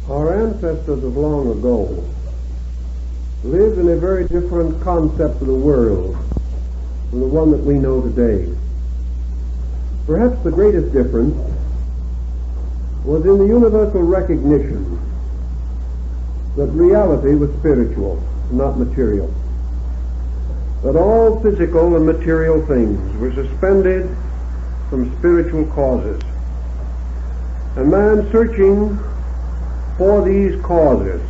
Our ancestors of long ago lived in a very different concept of the world from the one that we know today. Perhaps the greatest difference was in the universal recognition that reality was spiritual, not material. That all physical and material things were suspended from spiritual causes. And man, searching for these causes,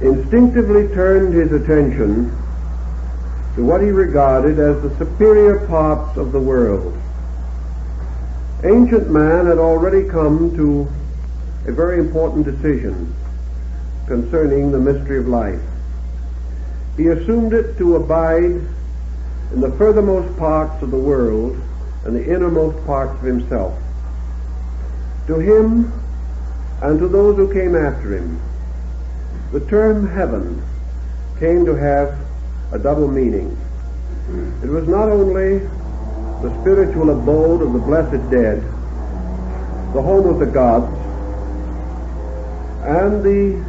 instinctively turned his attention to what he regarded as the superior parts of the world. Ancient man had already come to a very important decision concerning the mystery of life. He assumed it to abide in the furthermost parts of the world and the innermost parts of himself. To him and to those who came after him, the term heaven came to have a double meaning. It was not only the spiritual abode of the blessed dead, the home of the gods, and the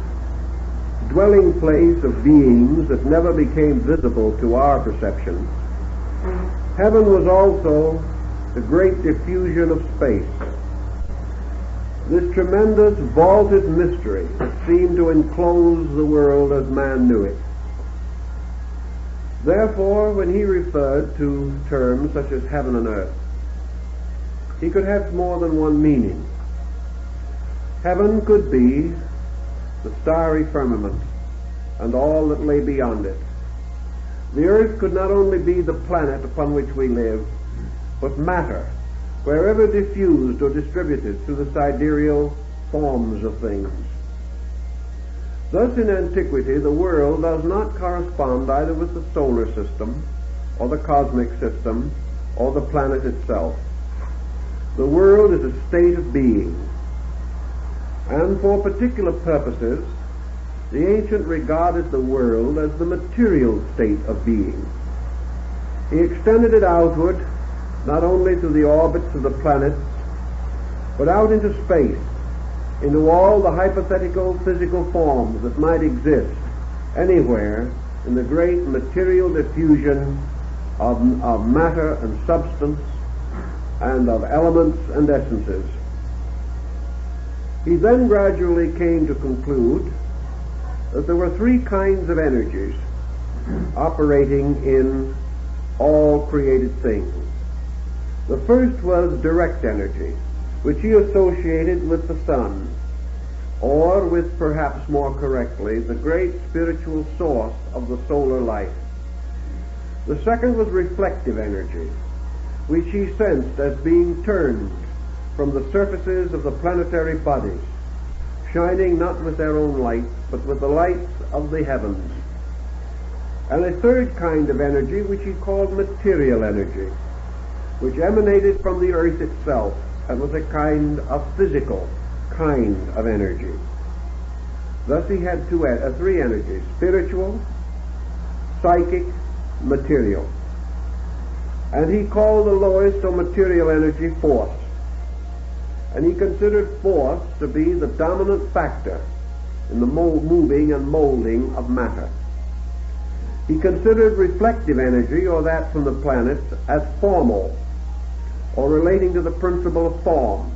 dwelling place of beings that never became visible to our perception. Heaven was also the great diffusion of space, this tremendous vaulted mystery that seemed to enclose the world as man knew it. Therefore, when he referred to terms such as heaven and earth, he could have more than one meaning. Heaven could be the starry firmament and all that lay beyond it. The earth could not only be the planet upon which we live, but matter, wherever diffused or distributed through the sidereal forms of things. Thus in antiquity the world does not correspond either with the solar system or the cosmic system or the planet itself. The world is a state of being, and for particular purposes the ancient regarded the world as the material state of being. He extended it outward not only to the orbits of the planets, but out into space, into all the hypothetical physical forms that might exist anywhere in the great material diffusion of matter and substance and of elements and essences. He then gradually came to conclude that there were three kinds of energies operating in all created things. The first was direct energy, which he associated with the sun, or with, perhaps more correctly, the great spiritual source of the solar life. The second was reflective energy, which he sensed as being turned from the surfaces of the planetary bodies, shining not with their own light, but with the lights of the heavens. And a third kind of energy, which he called material energy, which emanated from the earth itself and was a kind of physical kind of energy. Thus he had three energies: spiritual, psychic, material. And he called the lowest or material energy force. And he considered force to be the dominant factor in the moving and molding of matter. He considered reflective energy, or that from the planets, as formal, or relating to the principle of form,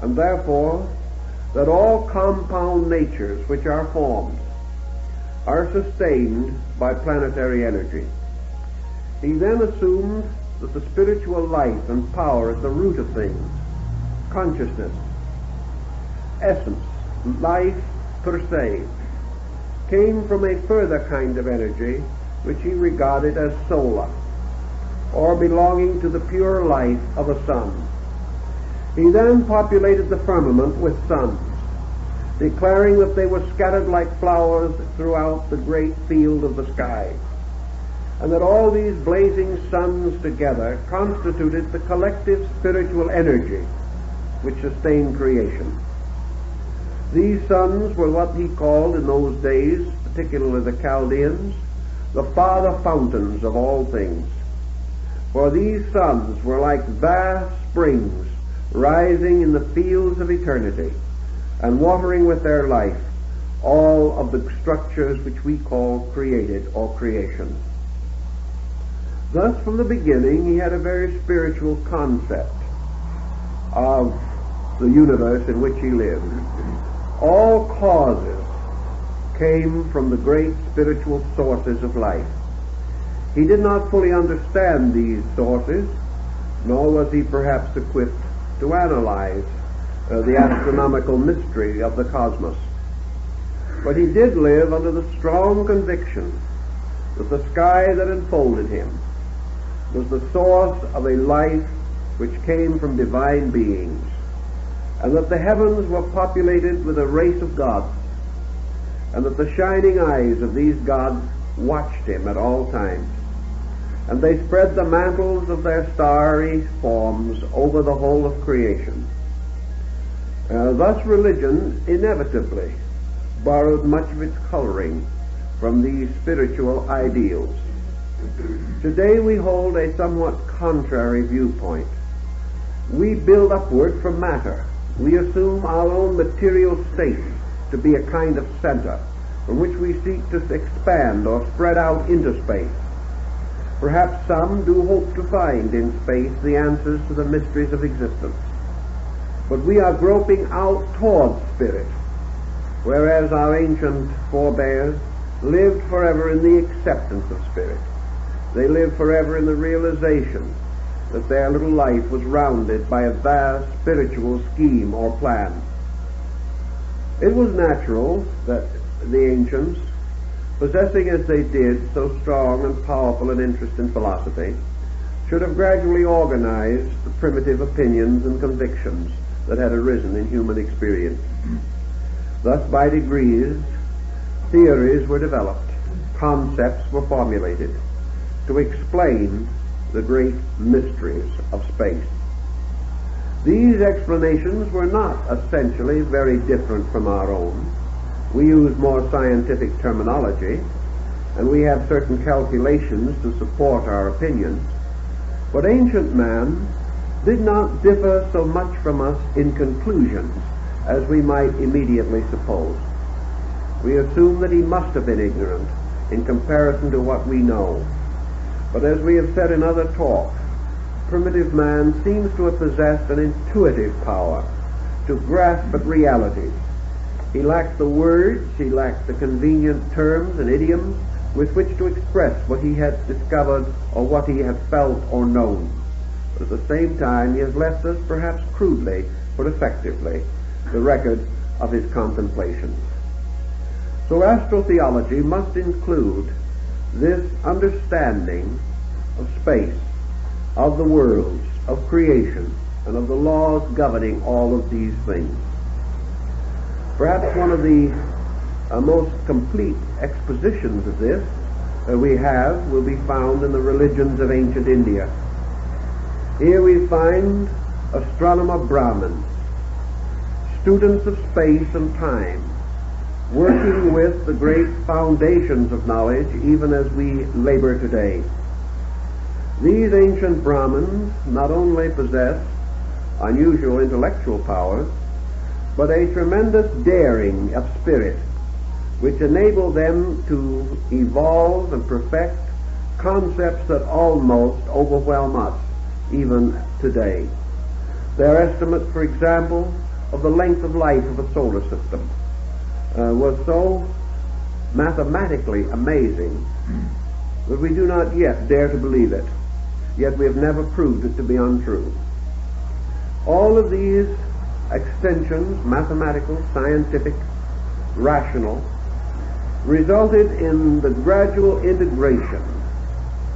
and therefore that all compound natures which are formed are sustained by planetary energy. He then assumed that the spiritual life and power at the root of things, consciousness, essence, life per se, came from a further kind of energy which he regarded as solar, or belonging to the pure light of a sun. He then populated the firmament with suns, declaring that they were scattered like flowers throughout the great field of the sky, and that all these blazing suns together constituted the collective spiritual energy which sustained creation. These suns were what he called in those days, particularly the Chaldeans, the father fountains of all things. For these suns were like vast springs rising in the fields of eternity, and watering with their life all of the structures which we call created or creation. Thus, from the beginning, he had a very spiritual concept of the universe in which he lived. All causes came from the great spiritual sources of life. He did not fully understand these sources, nor was he perhaps equipped to analyze the astronomical mystery of the cosmos. But he did live under the strong conviction that the sky that enfolded him was the source of a life which came from divine beings, and that the heavens were populated with a race of gods, and that the shining eyes of these gods watched him at all times, and they spread the mantles of their starry forms over the whole of creation. Thus religion inevitably borrowed much of its coloring from these spiritual ideals. Today we hold a somewhat contrary viewpoint. We build upward from matter. We assume our own material state to be a kind of center from which we seek to expand or spread out into space. Perhaps some do hope to find in space the answers to the mysteries of existence. But we are groping out towards spirit, whereas our ancient forebears lived forever in the acceptance of spirit. They lived forever in the realization that their little life was rounded by a vast spiritual scheme or plan. It was natural that the ancients, possessing as they did so strong and powerful an interest in philosophy, should have gradually organized the primitive opinions and convictions that had arisen in human experience. Thus, by degrees, theories were developed, concepts were formulated to explain the great mysteries of space. These explanations were not essentially very different from our own. We use more scientific terminology, and we have certain calculations to support our opinions. But ancient man did not differ so much from us in conclusions as we might immediately suppose. We assume that he must have been ignorant in comparison to what we know. But as we have said in other talks, primitive man seems to have possessed an intuitive power to grasp at realities. He lacked the words, he lacked the convenient terms and idioms with which to express what he had discovered or what he had felt or known. But at the same time, he has left us, perhaps crudely but effectively, the record of his contemplations. So astrotheology must include this understanding of space, of the worlds, of creation, and of the laws governing all of these things. Perhaps one of the most complete expositions of this we have will be found in the religions of ancient India. Here we find astronomer Brahmins, students of space and time, working with the great foundations of knowledge even as we labor today. These ancient Brahmins not only possess unusual intellectual powers, but a tremendous daring of spirit which enable them to evolve and perfect concepts that almost overwhelm us even today. Their estimate, for example, of the length of life of a solar system was so mathematically amazing that we do not yet dare to believe it, yet we have never proved it to be untrue. All of these extensions, mathematical, scientific, rational, resulted in the gradual integration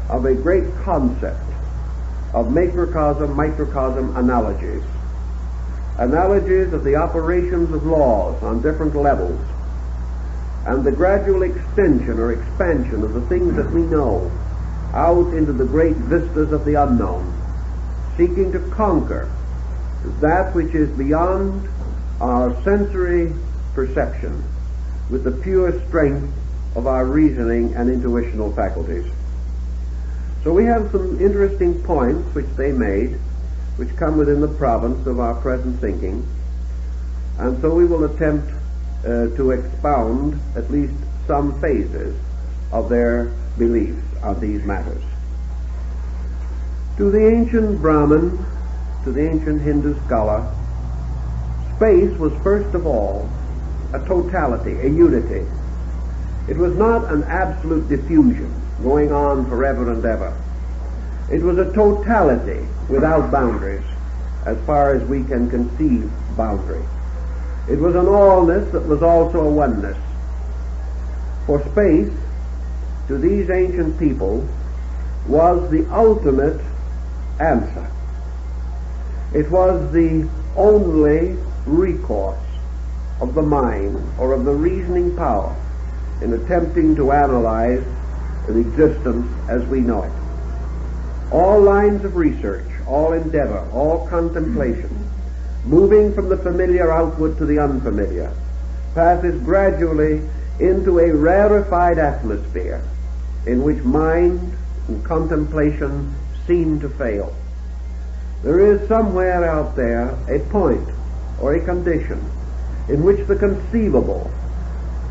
of a great concept of macrocosm-microcosm analogies of the operations of laws on different levels, and the gradual extension or expansion of the things that we know out into the great vistas of the unknown, seeking to conquer that which is beyond our sensory perception with the pure strength of our reasoning and intuitional faculties. So we have some interesting points which they made, which come within the province of our present thinking. And so we will attempt to expound at least some phases of their beliefs on these matters. To the ancient Brahmin, to the ancient Hindu scholar, space was first of all a totality, a unity. It was not an absolute diffusion going on forever and ever. It was a totality without boundaries, as far as we can conceive boundary. It was an allness that was also a oneness. For space, to these ancient people, was the ultimate answer. It was the only recourse of the mind or of the reasoning power in attempting to analyze the existence as we know it. All lines of research, all endeavor, all contemplation, moving from the familiar outward to the unfamiliar, passes gradually into a rarefied atmosphere in which mind and contemplation seem to fail. There is somewhere out there a point or a condition in which the conceivable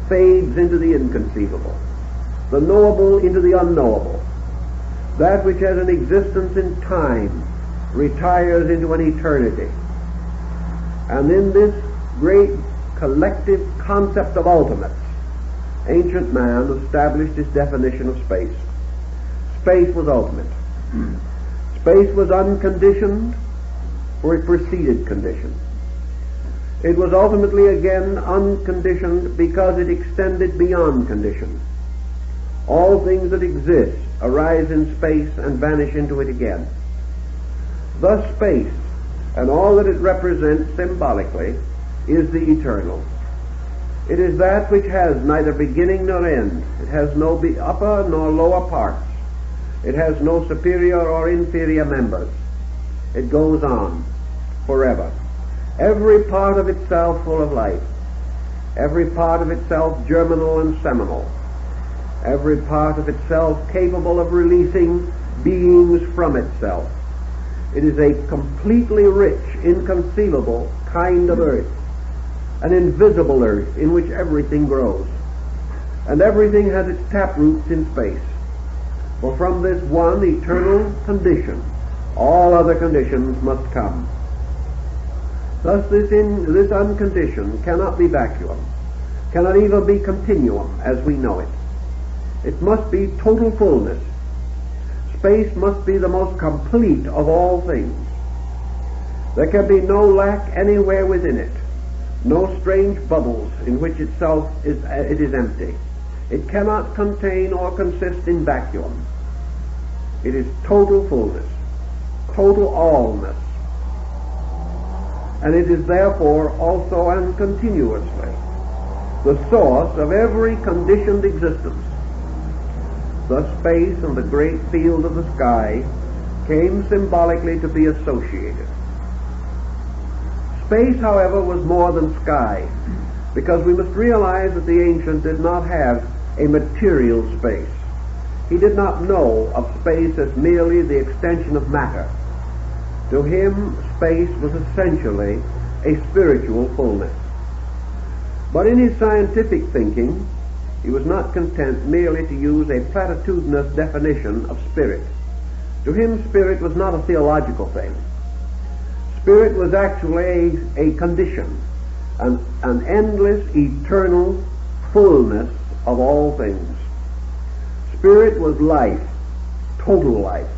fades into the inconceivable, the knowable into the unknowable. That which has an existence in time retires into an eternity. And in this great collective concept of ultimates, ancient man established his definition of space. Space was ultimate. Space was unconditioned, for it preceded condition. It was ultimately again unconditioned because it extended beyond condition. All things that exist arise in space and vanish into it again. Thus space, and all that it represents symbolically, is the eternal. It is that which has neither beginning nor end. It has no upper nor lower parts. It has no superior or inferior members. It goes on forever. Every part of itself full of life. Every part of itself germinal and seminal. Every part of itself capable of releasing beings from itself. It is a completely rich, inconceivable kind of earth, an invisible earth in which everything grows. And everything has its taproots in space. For from this one eternal condition, all other conditions must come. Thus this unconditioned cannot be vacuum, cannot even be continuum as we know it. It must be total fullness. Space must be the most complete of all things. There can be no lack anywhere within it, no strange bubbles in which it is empty. It cannot contain or consist in vacuum. It is total fullness, total allness, and it is therefore also and continuously the source of every conditioned existence. Thus space and the great field of the sky came symbolically to be associated. Space, however, was more than sky, because we must realize that the ancient did not have a material space. He did not know of space as merely the extension of matter. To him, space was essentially a spiritual fullness. But in his scientific thinking, he was not content merely to use a platitudinous definition of spirit. To him, spirit was not a theological thing. Spirit was actually a condition, an endless, eternal fullness of all things. Spirit was life, total life.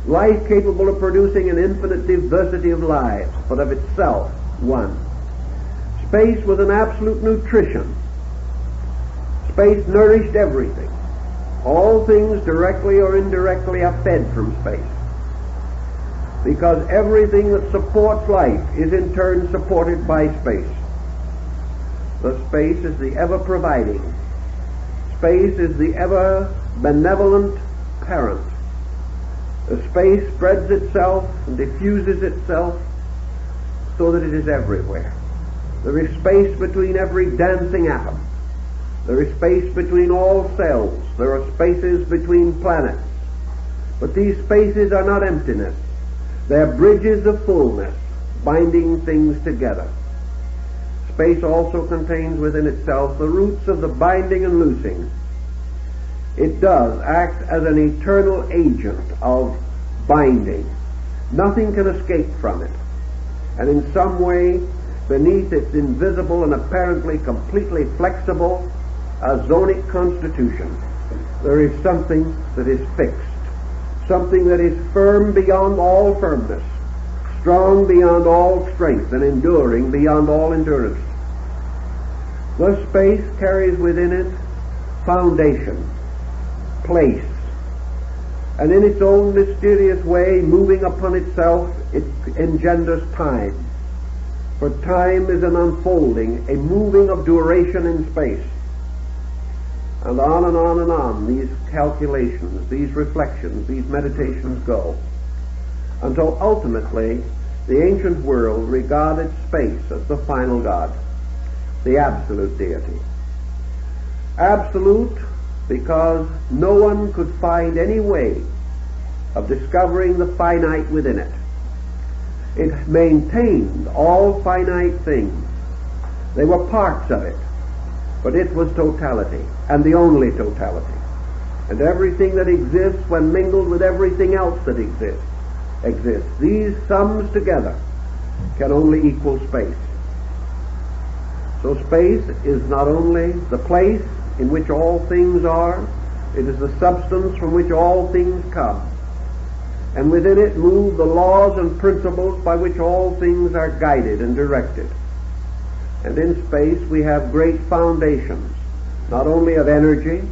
Life capable of producing an infinite diversity of lives, but of itself one. Space was an absolute nutrition. Space nourished everything. All things directly or indirectly are fed from space, because everything that supports life is in turn supported by space. The space is the ever-providing. Space is the ever-benevolent parent. The space spreads itself and diffuses itself so that it is everywhere. There is space between every dancing atom. There is space between all cells. There are spaces between planets. But these spaces are not emptiness. They are bridges of fullness, binding things together. Space also contains within itself the roots of the binding and loosing. It does act as an eternal agent of binding. Nothing can escape from it. And in some way, beneath its invisible and apparently completely flexible azonic constitution, there is something that is fixed, something that is firm beyond all firmness, strong beyond all strength, and enduring beyond all endurance. Thus space carries within it foundation, place, and in its own mysterious way, moving upon itself, it engenders time. For time is an unfolding, a moving of duration in space. And on and on and on these calculations, these reflections, these meditations go, until ultimately the ancient world regarded space as the final God, the absolute deity. Absolute because no one could find any way of discovering the finite within it. It maintained all finite things. They were parts of it, but it was totality, and the only totality. And everything that exists, when mingled with everything else that exists. These sums together can only equal space. So space is not only the place in which all things are, it is the substance from which all things come. And within it move the laws and principles by which all things are guided and directed. And in space we have great foundations, not only of energy,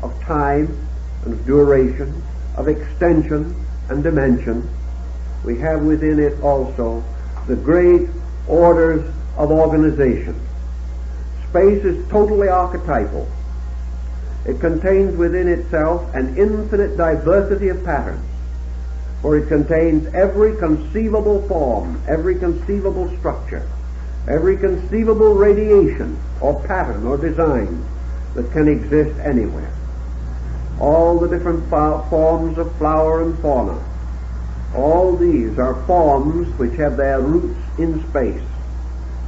of time, and of duration, of extension and dimension. We have within it also the great orders of organization. Space is totally archetypal. It contains within itself an infinite diversity of patterns, for it contains every conceivable form, every conceivable structure, every conceivable radiation or pattern or design that can exist anywhere. All the different forms of flower and fauna, all these are forms which have their roots in space.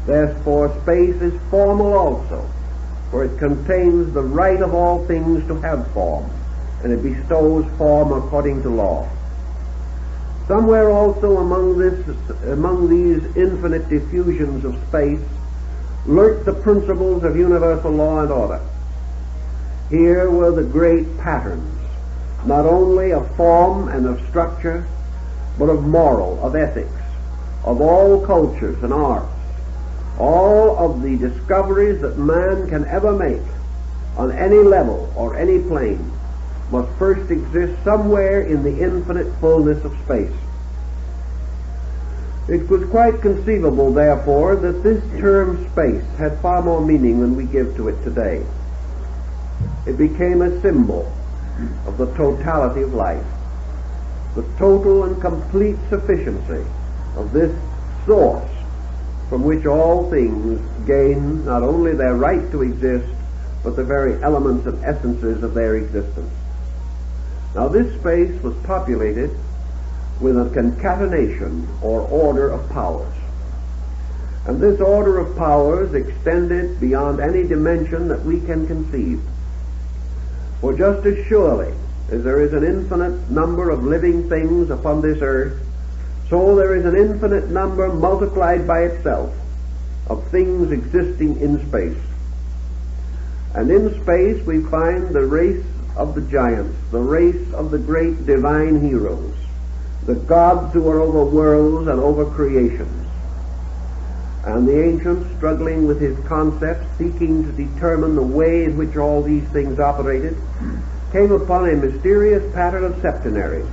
Therefore space is formal also, for it contains the right of all things to have form, and it bestows form according to law. Somewhere also among these infinite diffusions of space lurked the principles of universal law and order. Here were the great patterns, not only of form and of structure, but of moral, of ethics, of all cultures and arts. All of the discoveries that man can ever make on any level or any plane must first exist somewhere in the infinite fullness of space. It was quite conceivable, therefore, that this term space had far more meaning than we give to it today. It became a symbol of the totality of life, the total and complete sufficiency of this source from which all things gain not only their right to exist, but the very elements and essences of their existence. Now this space was populated with a concatenation or order of powers. And this order of powers extended beyond any dimension that we can conceive. For just as surely as there is an infinite number of living things upon this earth, so there is an infinite number multiplied by itself of things existing in space. And in space we find the race of the giants, the race of the great divine heroes, the gods who are over worlds and over creations. And the ancients, struggling with his concepts, seeking to determine the way in which all these things operated, came upon a mysterious pattern of septenaries.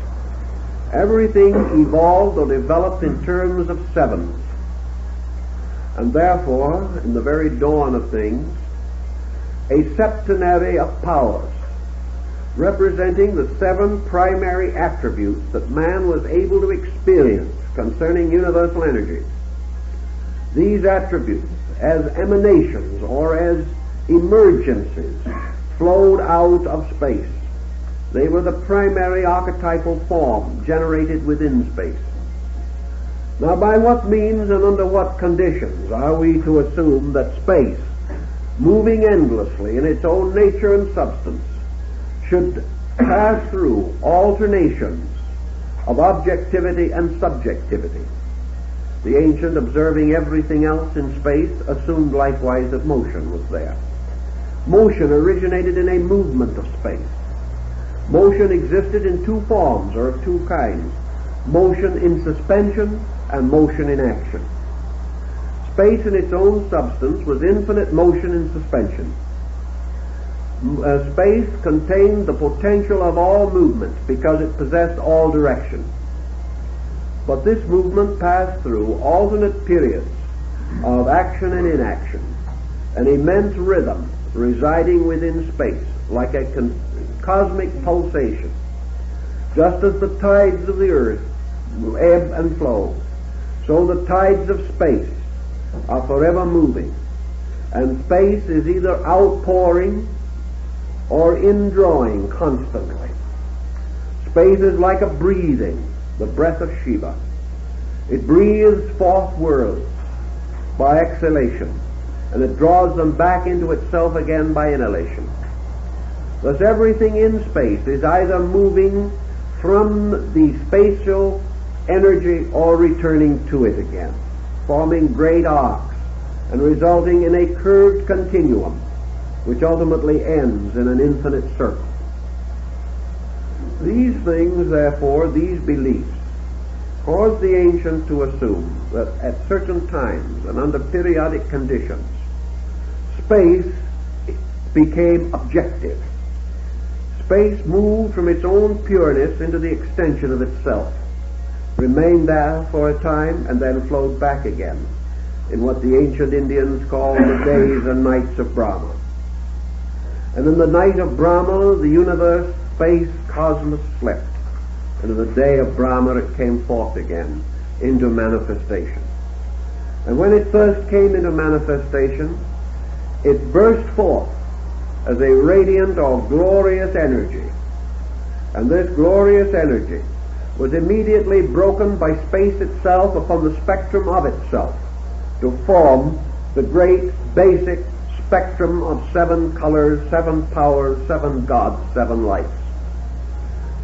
Everything evolved or developed in terms of sevens. And therefore, in the very dawn of things, a septenary of powers, representing the 7 primary attributes that man was able to experience concerning universal energies. These attributes, as emanations or as emergencies, flowed out of space. They were the primary archetypal form generated within space. Now, by what means and under what conditions are we to assume that space, moving endlessly in its own nature and substance, should pass through alternations of objectivity and subjectivity? The ancient, observing everything else in space, assumed likewise that motion was there. Motion originated in a movement of space. Motion existed in two forms, or of two kinds: motion in suspension and motion in action. Space in its own substance was infinite motion in suspension. Space contained the potential of all movement because it possessed all direction. But this movement passed through alternate periods of action and inaction, an immense rhythm residing within space, like a cosmic pulsation. Just as the tides of the earth ebb and flow, so the tides of space are forever moving, and space is either outpouring or indrawing constantly. Space is like a breathing, the breath of Shiva. It breathes forth worlds by exhalation, and it draws them back into itself again by inhalation. Thus everything in space is either moving from the spatial energy or returning to it again, forming great arcs and resulting in a curved continuum which ultimately ends in an infinite circle. These things, therefore, these beliefs, caused the ancients to assume that at certain times and under periodic conditions, space became objective. Space moved from its own pureness into the extension of itself, remained there for a time, and then flowed back again in what the ancient Indians called the days and nights of Brahma. And in the night of Brahma, the universe, space, cosmos slept, and in the day of Brahma it came forth again into manifestation. And when it first came into manifestation, it burst forth as a radiant or glorious energy. And this glorious energy was immediately broken by space itself upon the spectrum of itself to form the great basic spectrum of 7 colors, 7 powers, 7 gods, 7 lights.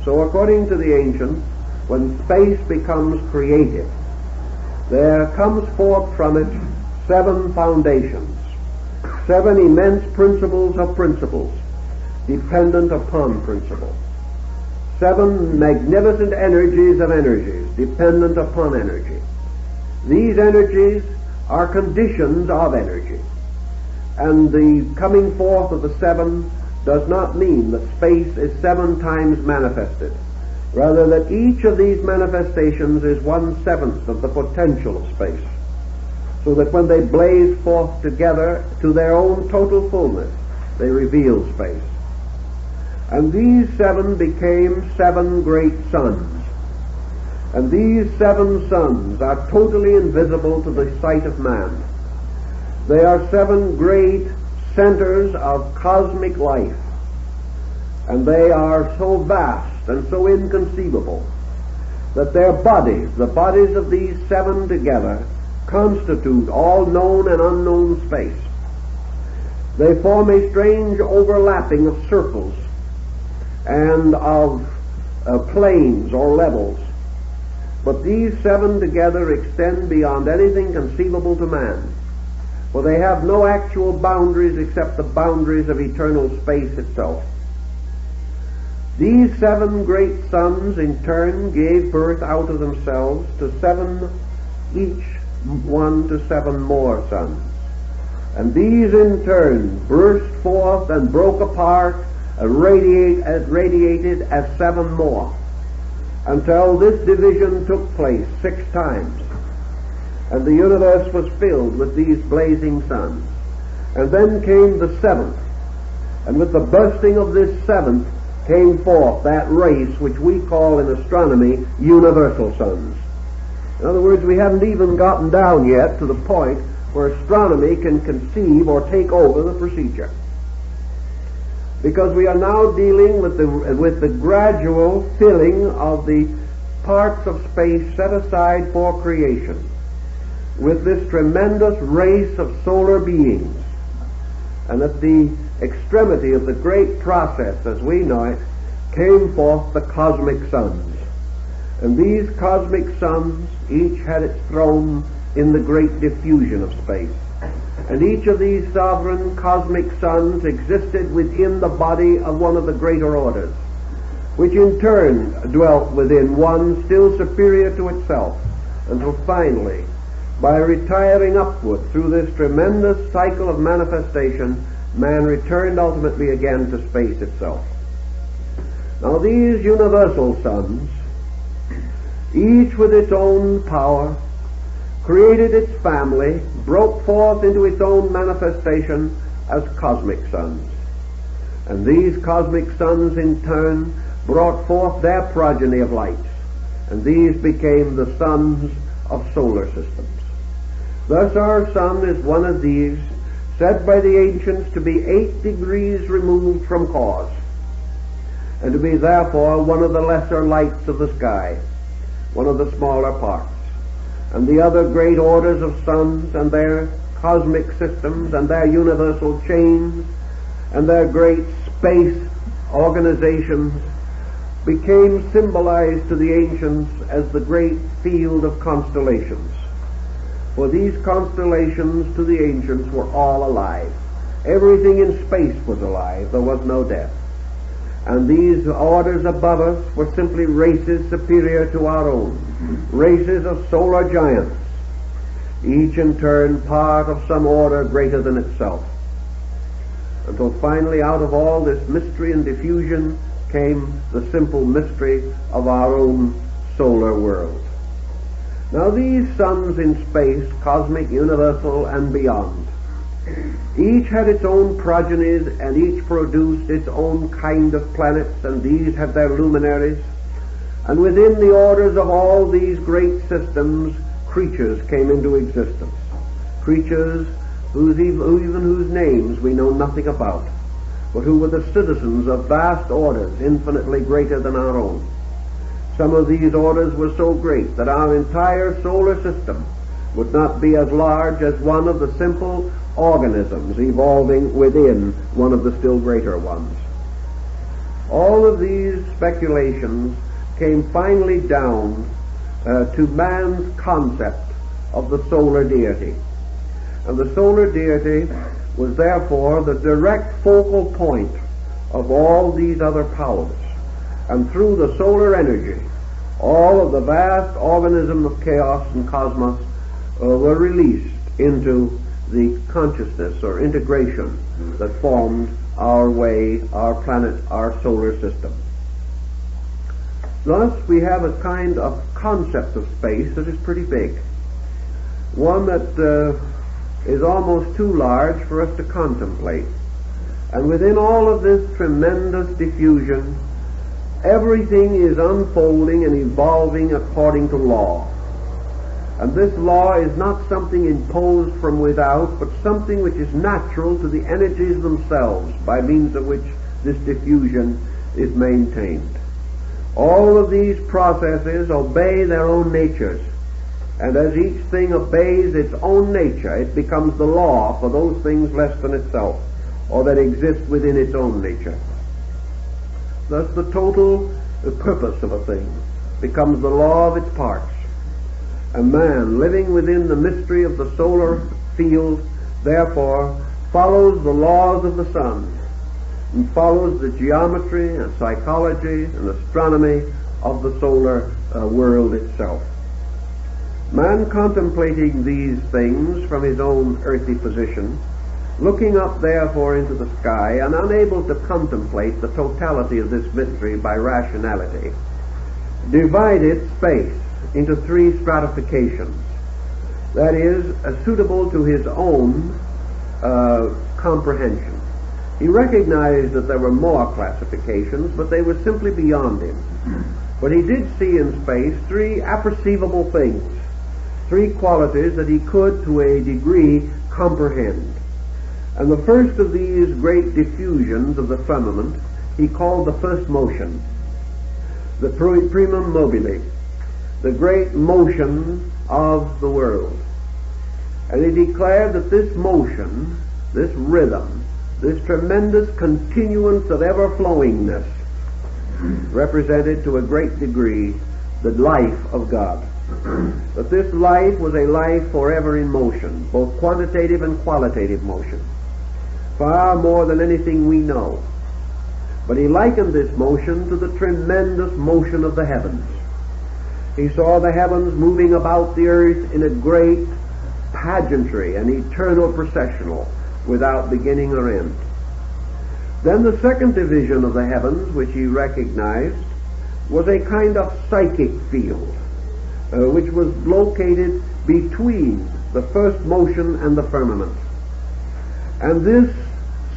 So according to the ancients, when space becomes creative, there comes forth from it 7 foundations, 7 immense principles of principles, dependent upon principle. 7 magnificent energies of energies, dependent upon energy. These energies are conditions of energy. And the coming forth of the 7 does not mean that space is 7 times manifested. Rather, that each of these manifestations is 1/7 of the potential of space, so that when they blaze forth together to their own total fullness, they reveal space. And these 7 became 7 great suns. And these 7 suns are totally invisible to the sight of man. They are 7 great centers of cosmic life, and they are so vast and so inconceivable that their bodies, the bodies of these 7 together, constitute all known and unknown space. They form a strange overlapping of circles and of planes or levels. But these 7 together extend beyond anything conceivable to man, for they have no actual boundaries except the boundaries of eternal space itself. These 7 great suns in turn gave birth out of themselves to 7, each one to 7 more suns. And these in turn burst forth and broke apart and radiated as 7 more, until this division took place 6 times. And the universe was filled with these blazing suns. And then came the 7th, and with the bursting of this 7th came forth that race which we call in astronomy universal suns. In other words, we haven't even gotten down yet to the point where astronomy can conceive or take over the procedure, because we are now dealing with the gradual filling of the parts of space set aside for creation, with this tremendous race of solar beings, and at the extremity of the great process as we know it, came forth the cosmic suns. And these cosmic suns each had its throne in the great diffusion of space. And each of these sovereign cosmic suns existed within the body of one of the greater orders, which in turn dwelt within one still superior to itself, until finally, by retiring upward through this tremendous cycle of manifestation, man returned ultimately again to space itself. Now these universal suns, each with its own power, created its family, broke forth into its own manifestation as cosmic suns. And these cosmic suns in turn brought forth their progeny of lights, and these became the suns of solar systems. Thus our sun is one of these, said by the ancients to be 8 degrees removed from cause, and to be therefore one of the lesser lights of the sky, one of the smaller parts. And the other great orders of suns and their cosmic systems and their universal chains and their great space organizations became symbolized to the ancients as the great field of constellations. For these constellations to the ancients were all alive. Everything in space was alive. There was no death. And these orders above us were simply races superior to our own, races of solar giants, each in turn part of some order greater than itself, until finally out of all this mystery and diffusion came the simple mystery of our own solar world. Now these suns in space, cosmic, universal, and beyond, each had its own progenies, and each produced its own kind of planets, and these had their luminaries. And within the orders of all these great systems, creatures came into existence. Creatures whose names we know nothing about, but who were the citizens of vast orders infinitely greater than our own. Some of these orders were so great that our entire solar system would not be as large as one of the simple organisms evolving within one of the still greater ones. All of these speculations came finally down to man's concept of the solar deity. And the solar deity was therefore the direct focal point of all these other powers. And through the solar energy, all of the vast organism of chaos and cosmos were released into the consciousness or integration that formed our way, our planet, our solar system. Thus we have a kind of concept of space that is pretty big, one that is almost too large for us to contemplate. And within all of this tremendous diffusion, everything is unfolding and evolving according to law. And this law is not something imposed from without, but something which is natural to the energies themselves, by means of which this diffusion is maintained. All of these processes obey their own natures, and as each thing obeys its own nature, it becomes the law for those things less than itself, or that exist within its own nature. Thus the total purpose of a thing becomes the law of its parts. A man living within the mystery of the solar field, therefore, follows the laws of the sun, and follows the geometry and psychology and astronomy of the solar world itself. Man contemplating these things from his own earthly position, looking up therefore into the sky and unable to contemplate the totality of this mystery by rationality, divided space into 3 stratifications, that is, suitable to his own comprehension. He recognized that there were more classifications, but they were simply beyond him. But he did see in space 3 apperceivable things, 3 qualities that he could to a degree comprehend. And the first of these great diffusions of the firmament he called the first motion, the primum mobile. the great motion of the world. And he declared that this motion, this rhythm, this tremendous continuance of ever-flowingness represented to a great degree the life of God. That this life was a life forever in motion, both quantitative and qualitative motion, far more than anything we know. But he likened this motion to the tremendous motion of the heavens. He saw the heavens moving about the earth in a great pageantry, an eternal processional, without beginning or end. Then the second division of the heavens, which he recognized, was a kind of psychic field, which was located between the first motion and the firmament. And this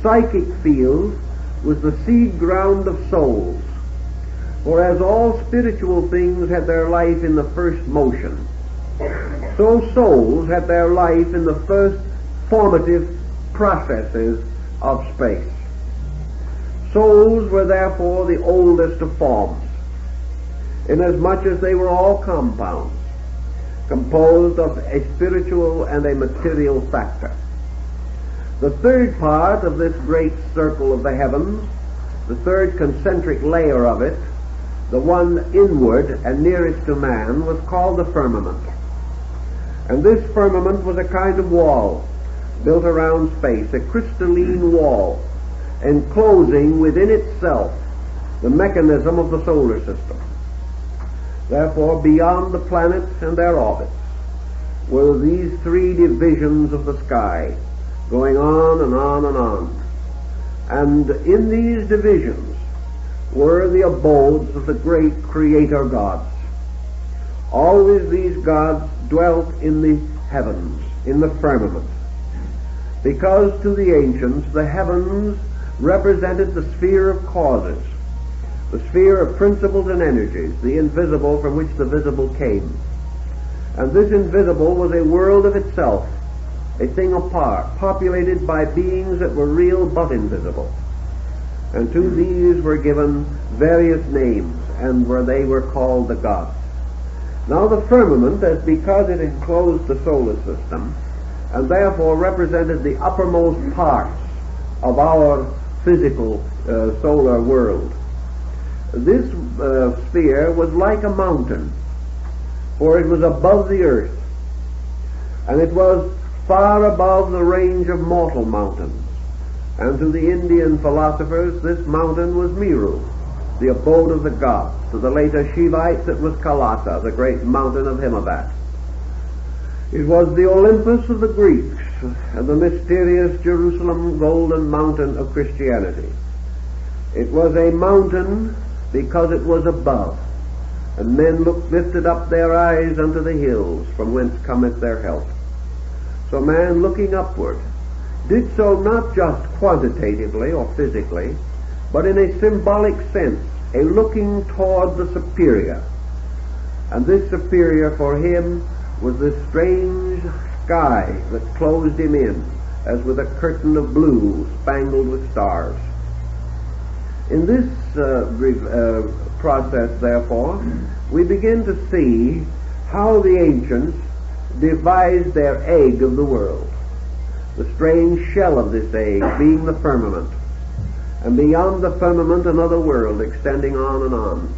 psychic field was the seed ground of souls. For as all spiritual things had their life in the first motion, so souls had their life in the first formative processes of space. Souls were therefore the oldest of forms, inasmuch as they were all compounds, composed of a spiritual and a material factor. The third part of this great circle of the heavens, the third concentric layer of it, the one inward and nearest to man, was called the firmament. And this firmament was a kind of wall built around space, a crystalline wall, enclosing within itself the mechanism of the solar system. Therefore, beyond the planets and their orbits were these three divisions of the sky, going on and on and on. And in these divisions were the abodes of the great creator gods. Always these gods dwelt in the heavens, in the firmament, because to the ancients the heavens represented the sphere of causes, the sphere of principles and energies, the invisible from which the visible came. And this invisible was a world of itself, a thing apart, populated by beings that were real but invisible. And to these were given various names, and they were called the gods. Now the firmament, as because it enclosed the solar system, and therefore represented the uppermost parts of our physical solar world, this sphere was like a mountain, for it was above the earth, and it was far above the range of mortal mountains. And to the Indian philosophers this mountain was Meru, the abode of the gods. To the later Shivites it was Kailasa, the great mountain of Himavat. It was the Olympus of the Greeks and the mysterious Jerusalem golden mountain of Christianity. It was a mountain because it was above, and men lifted up their eyes unto the hills from whence cometh their help. So man, looking upward, did so not just quantitatively or physically, but in a symbolic sense, a looking toward the superior. And this superior for him was this strange sky that closed him in, as with a curtain of blue spangled with stars. In this process, therefore, we begin to see how the ancients devised their egg of the world, the strange shell of this egg being the firmament, and beyond the firmament another world extending on and on.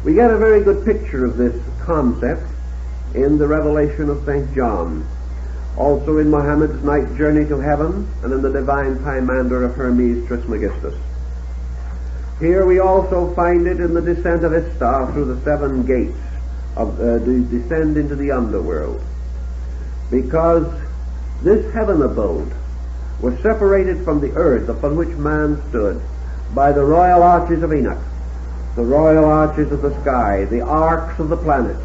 We get a very good picture of this concept in the Revelation of St. John, also in Muhammad's night journey to heaven, and in the divine Pymander of Hermes Trismegistus. Here we also find it in the descent of Istar through the seven gates of the descent into the underworld, because this heaven abode was separated from the earth upon which man stood by the royal arches of Enoch, the royal arches of the sky, the arcs of the planets.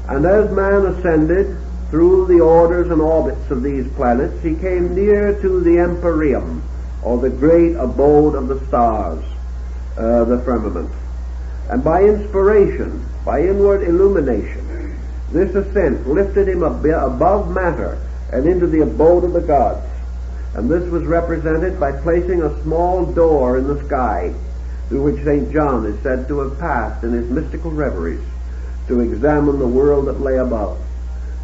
And as man ascended through the orders and orbits of these planets, he came near to the empyreum, or the great abode of the stars, the firmament. And by inspiration, by inward illumination, this ascent lifted him above matter and into the abode of the gods. And this was represented by placing a small door in the sky, through which St. John is said to have passed in his mystical reveries. to examine the world that lay above.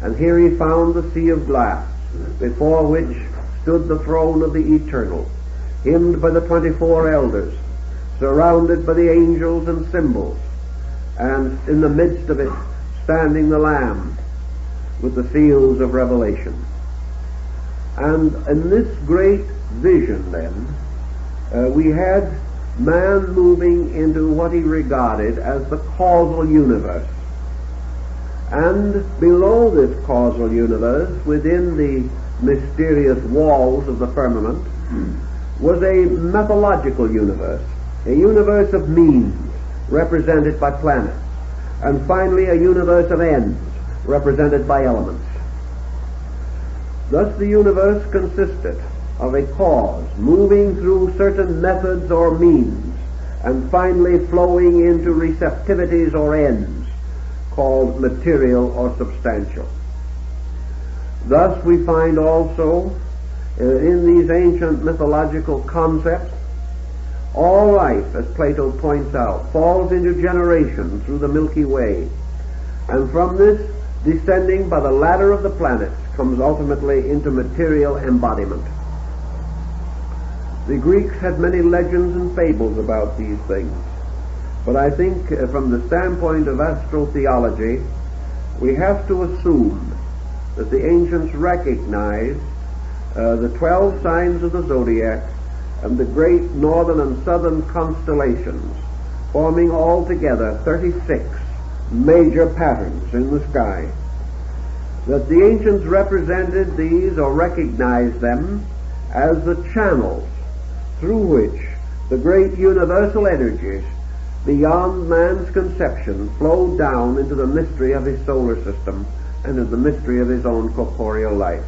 And here he found the sea of glass, before which stood the throne of the Eternal, hymned by the 24 elders, surrounded by the angels and symbols, and in the midst of it standing the Lamb with the seals of revelation. And in this great vision then, we had man moving into what he regarded as the causal universe. And below this causal universe, within the mysterious walls of the firmament, was a mythological universe, a universe of means, represented by planets, and finally a universe of ends, represented by elements. Thus the universe consisted of a cause moving through certain methods or means, and finally flowing into receptivities or ends, called material or substantial. Thus we find also in these ancient mythological concepts, all life, as Plato points out, falls into generation through the Milky Way, and from this, descending by the ladder of the planets, comes ultimately into material embodiment. The Greeks had many legends and fables about these things, but I think from the standpoint of astrotheology, we have to assume that the ancients recognized the 12 signs of the zodiac and the great northern and southern constellations, forming altogether 36 major patterns in the sky. That the ancients represented these or recognized them as the channels through which the great universal energies beyond man's conception flowed down into the mystery of his solar system and into the mystery of his own corporeal life.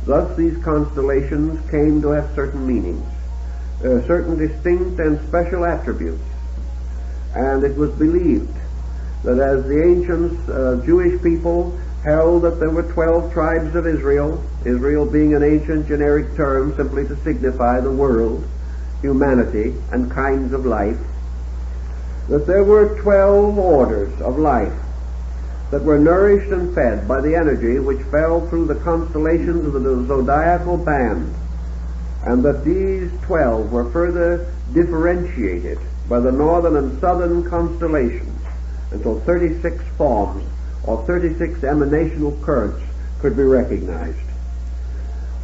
Thus these constellations came to have certain meanings, certain distinct and special attributes, and it was believed that as the ancient Jewish people held that there were 12 tribes of Israel, Israel being an ancient generic term simply to signify the world, humanity, and kinds of life, that there were 12 orders of life that were nourished and fed by the energy which fell through the constellations of the zodiacal band, and that these 12 were further differentiated by the northern and southern constellations until 36 forms or 36 emanational currents could be recognized.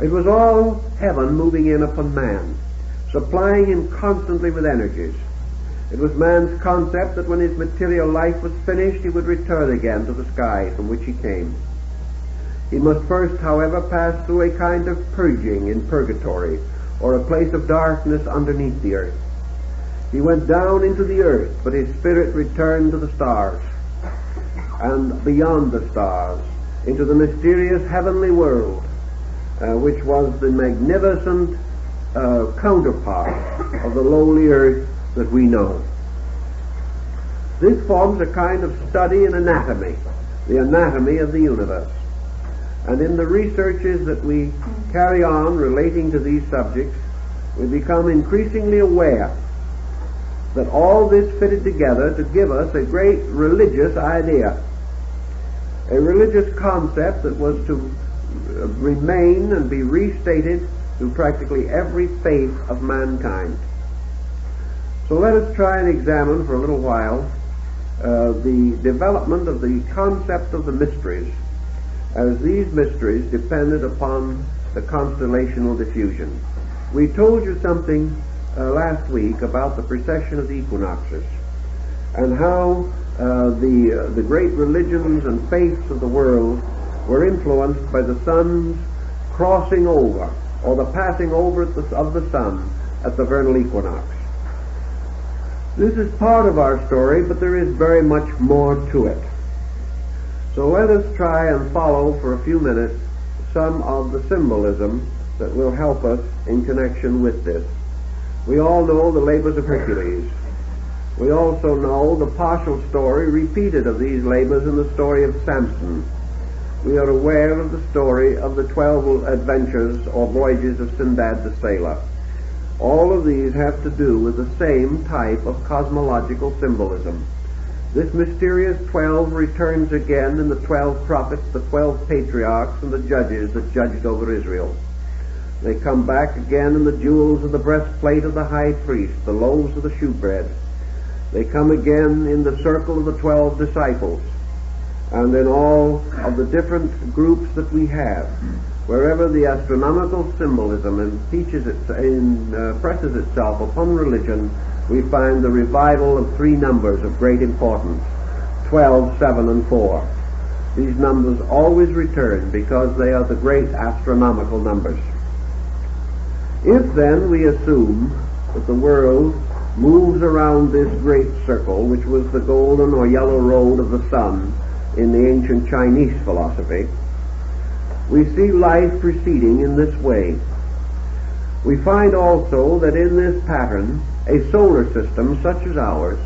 It was all heaven moving in upon man, supplying him constantly with energies. It was man's concept that when his material life was finished, he would return again to the sky from which he came. He must first, however, pass through a kind of purging in purgatory, or a place of darkness underneath the earth. He went down into the earth, but his spirit returned to the stars, and beyond the stars, into the mysterious heavenly world, which was the magnificent counterpart of the lowly earth that we know. This forms a kind of study in anatomy, the anatomy of the universe. And in the researches that we carry on relating to these subjects, we become increasingly aware that all this fitted together to give us a great religious idea, a religious concept that was to remain and be restated through practically every faith of mankind. So let us try and examine for a little while the development of the concept of the mysteries, as these mysteries depended upon the constellational diffusion. We told you something last week about the precession of the equinoxes, and how the great religions and faiths of the world were influenced by the sun's crossing over, or the passing over of the sun at the vernal equinox. This is part of our story, but there is very much more to it. So let us try and follow for a few minutes some of the symbolism that will help us in connection with this. We all know the labors of Hercules. We also know the partial story repeated of these labors in the story of Samson. We are aware of the story of the 12 adventures or voyages of Sinbad the Sailor. All of these have to do with the same type of cosmological symbolism. This mysterious 12 returns again in the 12 prophets, the 12 patriarchs, and the judges that judged over Israel. They come back again in the jewels of the breastplate of the high priest, the loaves of the shewbread. They come again in the circle of the 12 disciples, and in all of the different groups that we have. Wherever the astronomical symbolism impresses itself upon religion, we find the revival of three numbers of great importance: 12, 7, and 4. These numbers always return because they are the great astronomical numbers. If then we assume that the world moves around this great circle, which was the golden or yellow road of the sun in the ancient Chinese philosophy, we see life proceeding in this way. We find also that in this pattern, a solar system such as ours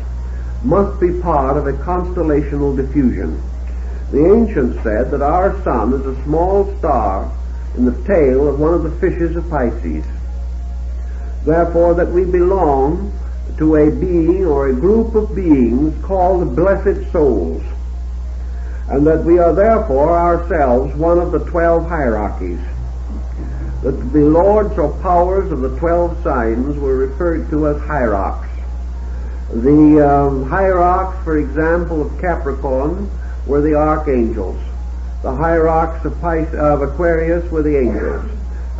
must be part of a constellational diffusion. The ancients said that our sun is a small star in the tail of one of the fishes of Pisces. Therefore, that we belong to a being or a group of beings called blessed souls, and that we are therefore ourselves one of the 12 hierarchies. That the lords or powers of the 12 signs were referred to as hierarchs. The hierarchs, for example, of Capricorn were the archangels. The hierarchs of Aquarius were the angels.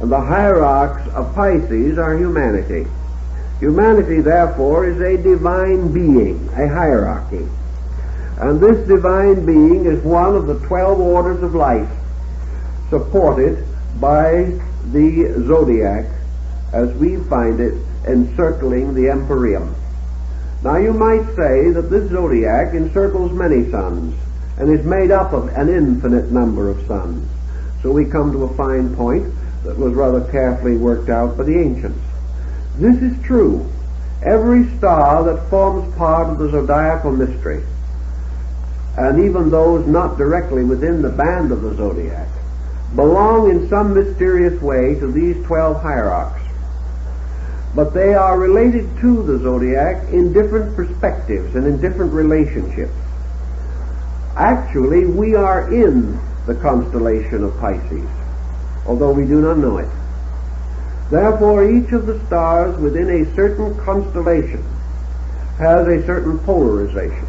And the hierarchs of Pisces are humanity. Humanity, therefore, is a divine being, a hierarchy. And this divine being is one of the 12 orders of life, supported by the zodiac, as we find it encircling the empyrean. Now you might say that this zodiac encircles many suns, and is made up of an infinite number of suns. So we come to a fine point that was rather carefully worked out by the ancients. This is true. Every star that forms part of the zodiacal mystery, and even those not directly within the band of the zodiac, belong in some mysterious way to these 12 hierarchs. But they are related to the zodiac in different perspectives and in different relationships. Actually, we are in the constellation of Pisces, although we do not know it. Therefore, each of the stars within a certain constellation has a certain polarization.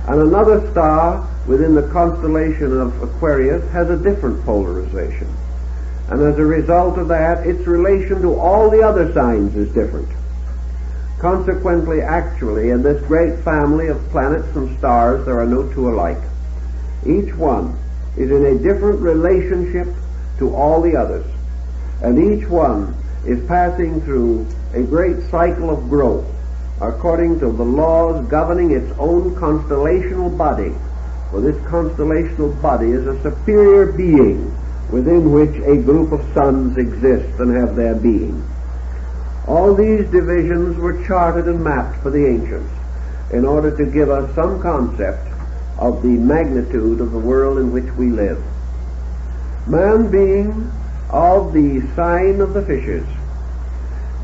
And another star within the constellation of Aquarius has a different polarization. And as a result of that, its relation to all the other signs is different. Consequently, actually, in this great family of planets and stars, there are no two alike. Each one is in a different relationship to all the others, and each one is passing through a great cycle of growth according to the laws governing its own constellational body. For this constellational body is a superior being within which a group of suns exist and have their being. All these divisions were charted and mapped for the ancients in order to give us some concept of the magnitude of the world in which we live. Man being of the sign of the fishes,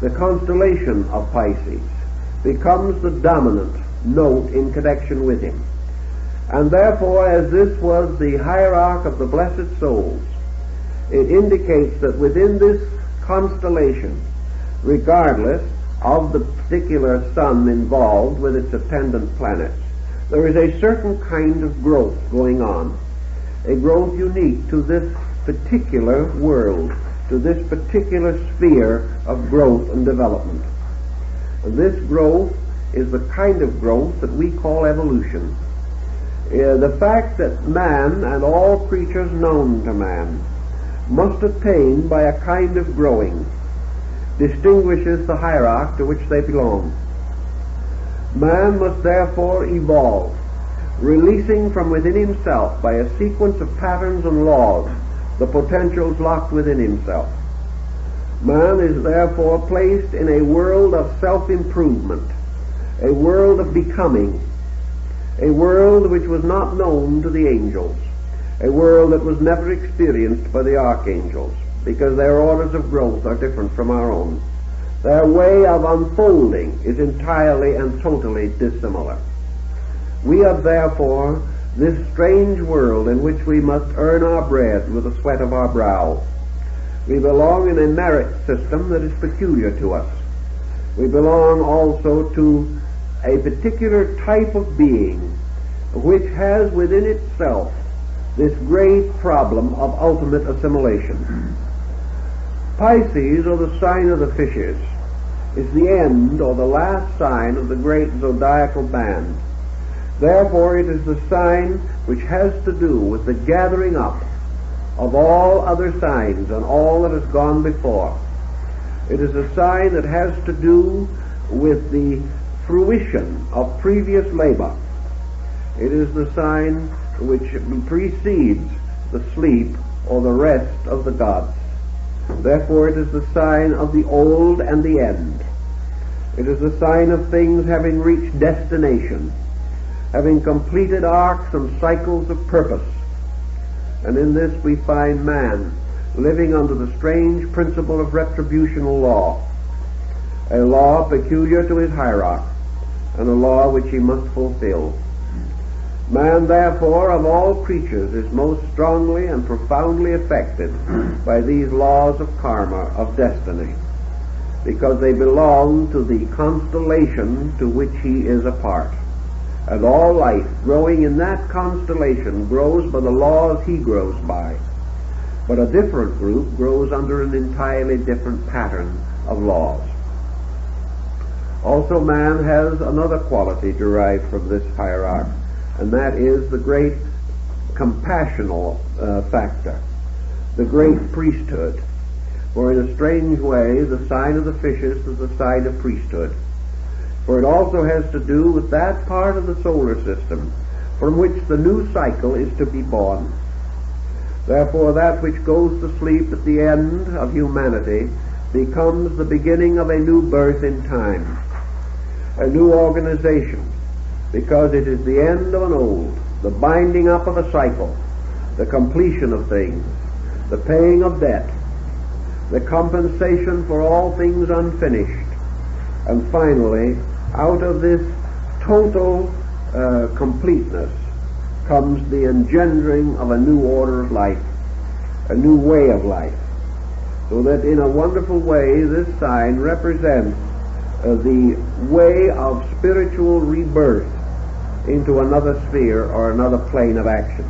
the constellation of Pisces, becomes the dominant note in connection with him. And therefore, as this was the hierarch of the blessed souls, it indicates that within this constellation, regardless of the particular sun involved with its attendant planets, there is a certain kind of growth going on, a growth unique to this particular world, to this particular sphere of growth and development. And this growth is the kind of growth that we call evolution. The fact that man and all creatures known to man must attain by a kind of growing distinguishes the hierarchy to which they belong. Man must therefore evolve, releasing from within himself by a sequence of patterns and laws the potentials locked within himself. Man is therefore placed in a world of self-improvement, a world of becoming, a world which was not known to the angels, a world that was never experienced by the archangels, because their orders of growth are different from our own. Their way of unfolding is entirely and totally dissimilar. We have therefore this strange world in which we must earn our bread with the sweat of our brow. We belong in a merit system that is peculiar to us. We belong also to a particular type of being which has within itself this great problem of ultimate assimilation. Pisces, or the sign of the fishes, is the end or the last sign of the great zodiacal band. Therefore it is the sign which has to do with the gathering up of all other signs and all that has gone before. It is a sign that has to do with the fruition of previous labor. It is the sign which precedes the sleep or the rest of the gods. Therefore it is the sign of the old and the end. It is the sign of things having reached destination, having completed arcs and cycles of purpose. And in this we find man living under the strange principle of retributional law, a law peculiar to his hierarch, and a law which he must fulfill. Man, therefore, of all creatures, is most strongly and profoundly affected by these laws of karma, of destiny, because they belong to the constellation to which he is a part. And all life growing in that constellation grows by the laws he grows by. But a different group grows under an entirely different pattern of laws. Also, man has another quality derived from this hierarch, and that is the great compassional factor, the great priesthood. For in a strange way, the sign of the fishes is the sign of priesthood. For it also has to do with that part of the solar system from which the new cycle is to be born. Therefore, that which goes to sleep at the end of humanity becomes the beginning of a new birth in time, a new organization, because it is the end of an old, the binding up of a cycle, the completion of things, the paying of debt, the compensation for all things unfinished, and finally, out of this total completeness comes the engendering of a new order of life, a new way of life. So that in a wonderful way, this sign represents the way of spiritual rebirth into another sphere or another plane of action.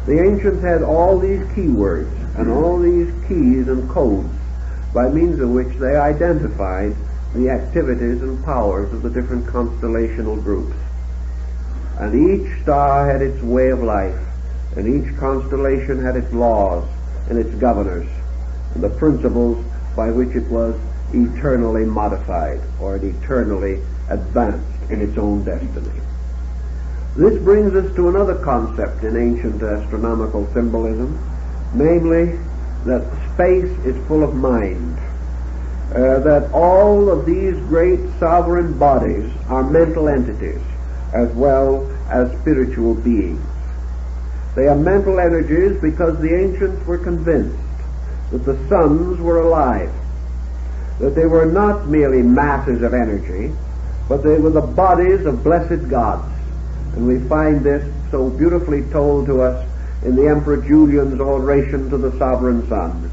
The ancients had all these keywords and all these keys and codes by means of which they identified the activities and powers of the different constellational groups. And each star had its way of life, and each constellation had its laws and its governors, and the principles by which it was eternally modified, or it eternally advanced in its own destiny. This brings us to another concept in ancient astronomical symbolism, namely that space is full of mind, that all of these great sovereign bodies are mental entities as well as spiritual beings. They are mental energies because the ancients were convinced that the suns were alive, that they were not merely masses of energy, but they were the bodies of blessed gods. And we find this so beautifully told to us in the Emperor Julian's oration to the sovereign sun.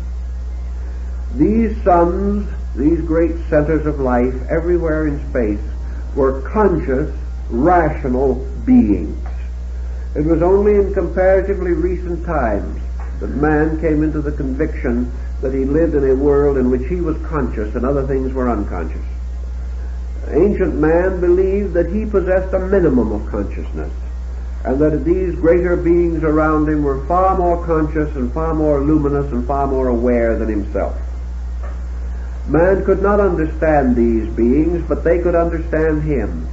These suns, these great centers of life everywhere in space, were conscious, rational beings. It was only in comparatively recent times that man came into the conviction that he lived in a world in which he was conscious and other things were unconscious. Ancient man believed that he possessed a minimum of consciousness, and that these greater beings around him were far more conscious and far more luminous and far more aware than himself. Man could not understand these beings, but they could understand him.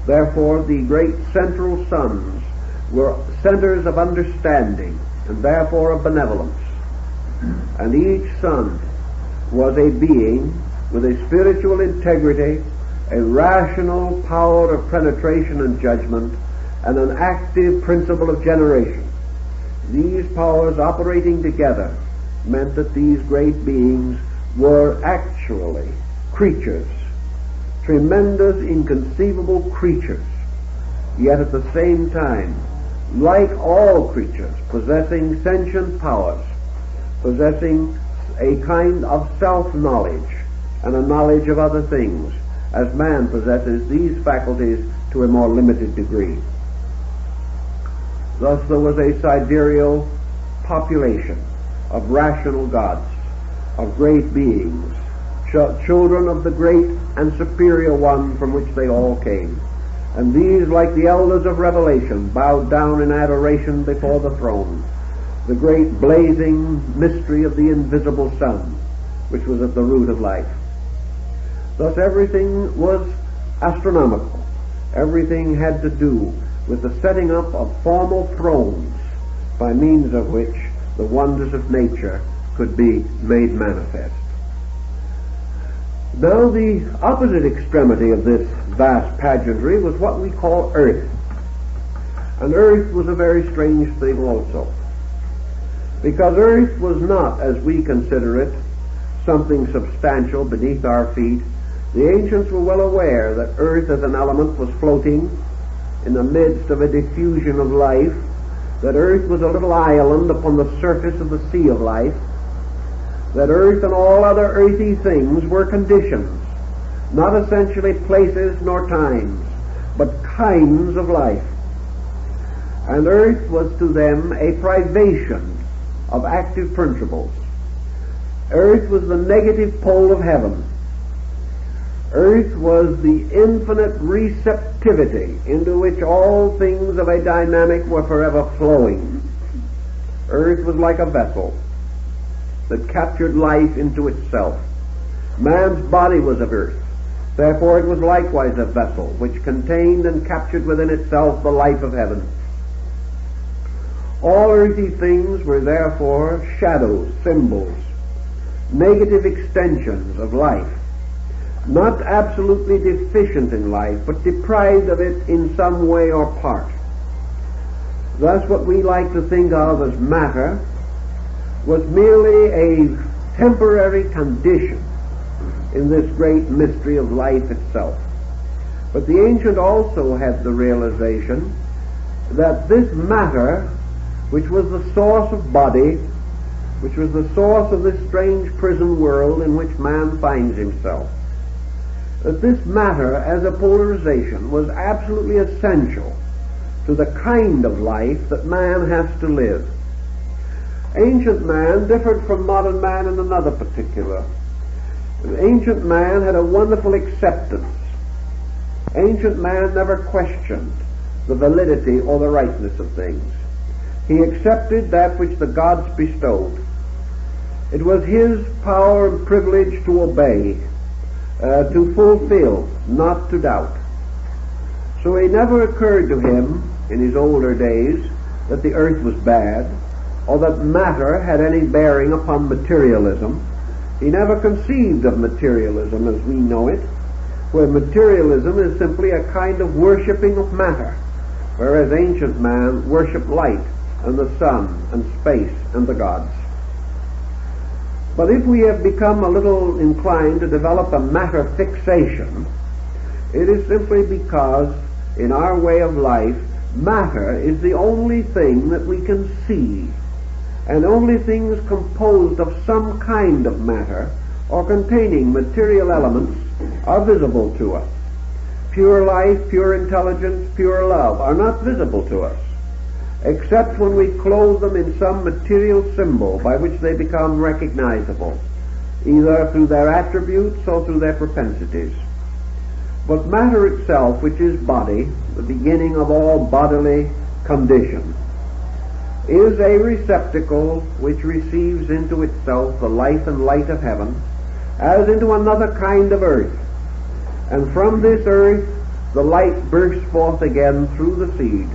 Therefore, the great central suns were centers of understanding, and therefore of benevolence. And each sun was a being with a spiritual integrity, a rational power of penetration and judgment, and an active principle of generation. These powers operating together meant that these great beings were actually creatures, tremendous, inconceivable creatures, yet at the same time, like all creatures, possessing sentient powers, possessing a kind of self-knowledge and a knowledge of other things, as man possesses these faculties to a more limited degree. Thus there was a sidereal population of rational gods, of great beings, children of the great and superior one from which they all came. And these, like the elders of Revelation, bowed down in adoration before the throne, the great blazing mystery of the invisible sun, which was at the root of life. Thus everything was astronomical. Everything had to do with the setting up of formal thrones by means of which the wonders of nature could be made manifest. Now the opposite extremity of this vast pageantry was what we call earth. And earth was a very strange thing also, because earth was not, as we consider it, something substantial beneath our feet. The ancients were well aware that earth as an element was floating in the midst of a diffusion of life, that earth was a little island upon the surface of the sea of life, that earth and all other earthy things were conditions, not essentially places nor times, but kinds of life. And earth was to them a privation of active principles. Earth was the negative pole of heaven. Earth was the infinite receptivity into which all things of a dynamic were forever flowing. Earth was like a vessel that captured life into itself. Man's body was of earth. Therefore it was likewise a vessel which contained and captured within itself the life of heaven. All earthly things were therefore shadows, symbols, negative extensions of life, not absolutely deficient in life, but deprived of it in some way or part. Thus what we like to think of as matter was merely a temporary condition in this great mystery of life itself. But the ancient also had the realization that this matter, which was the source of body, which was the source of this strange prison world in which man finds himself, that this matter as a polarization was absolutely essential to the kind of life that man has to live. Ancient man differed from modern man in another particular. Ancient man had a wonderful acceptance. Ancient man never questioned the validity or the rightness of things. He accepted that which the gods bestowed. It was his power and privilege to obey, to fulfill, not to doubt. So it never occurred to him in his older days that the earth was bad, or that matter had any bearing upon materialism. He never conceived of materialism as we know it, where materialism is simply a kind of worshipping of matter, whereas ancient man worshipped light and the sun and space and the gods. But if we have become a little inclined to develop a matter fixation, it is simply because in our way of life, matter is the only thing that we can see, and only things composed of some kind of matter or containing material elements are visible to us. Pure life, pure intelligence, pure love are not visible to us, except when we clothe them in some material symbol by which they become recognizable, either through their attributes or through their propensities. But matter itself, which is body, the beginning of all bodily condition, is a receptacle which receives into itself the life and light of heaven as into another kind of earth. And from this earth the light bursts forth again through the seed,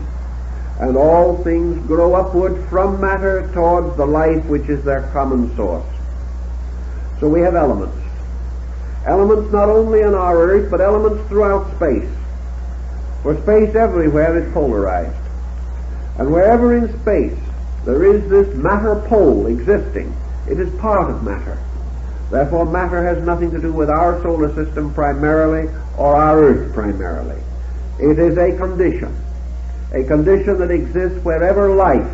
and all things grow upward from matter towards the life which is their common source. So we have elements. Elements not only on our earth, but elements throughout space. For space everywhere is polarized. And wherever in space there is this matter pole existing, it is part of matter. Therefore matter has nothing to do with our solar system primarily or our earth primarily. It is a condition. a condition that exists wherever life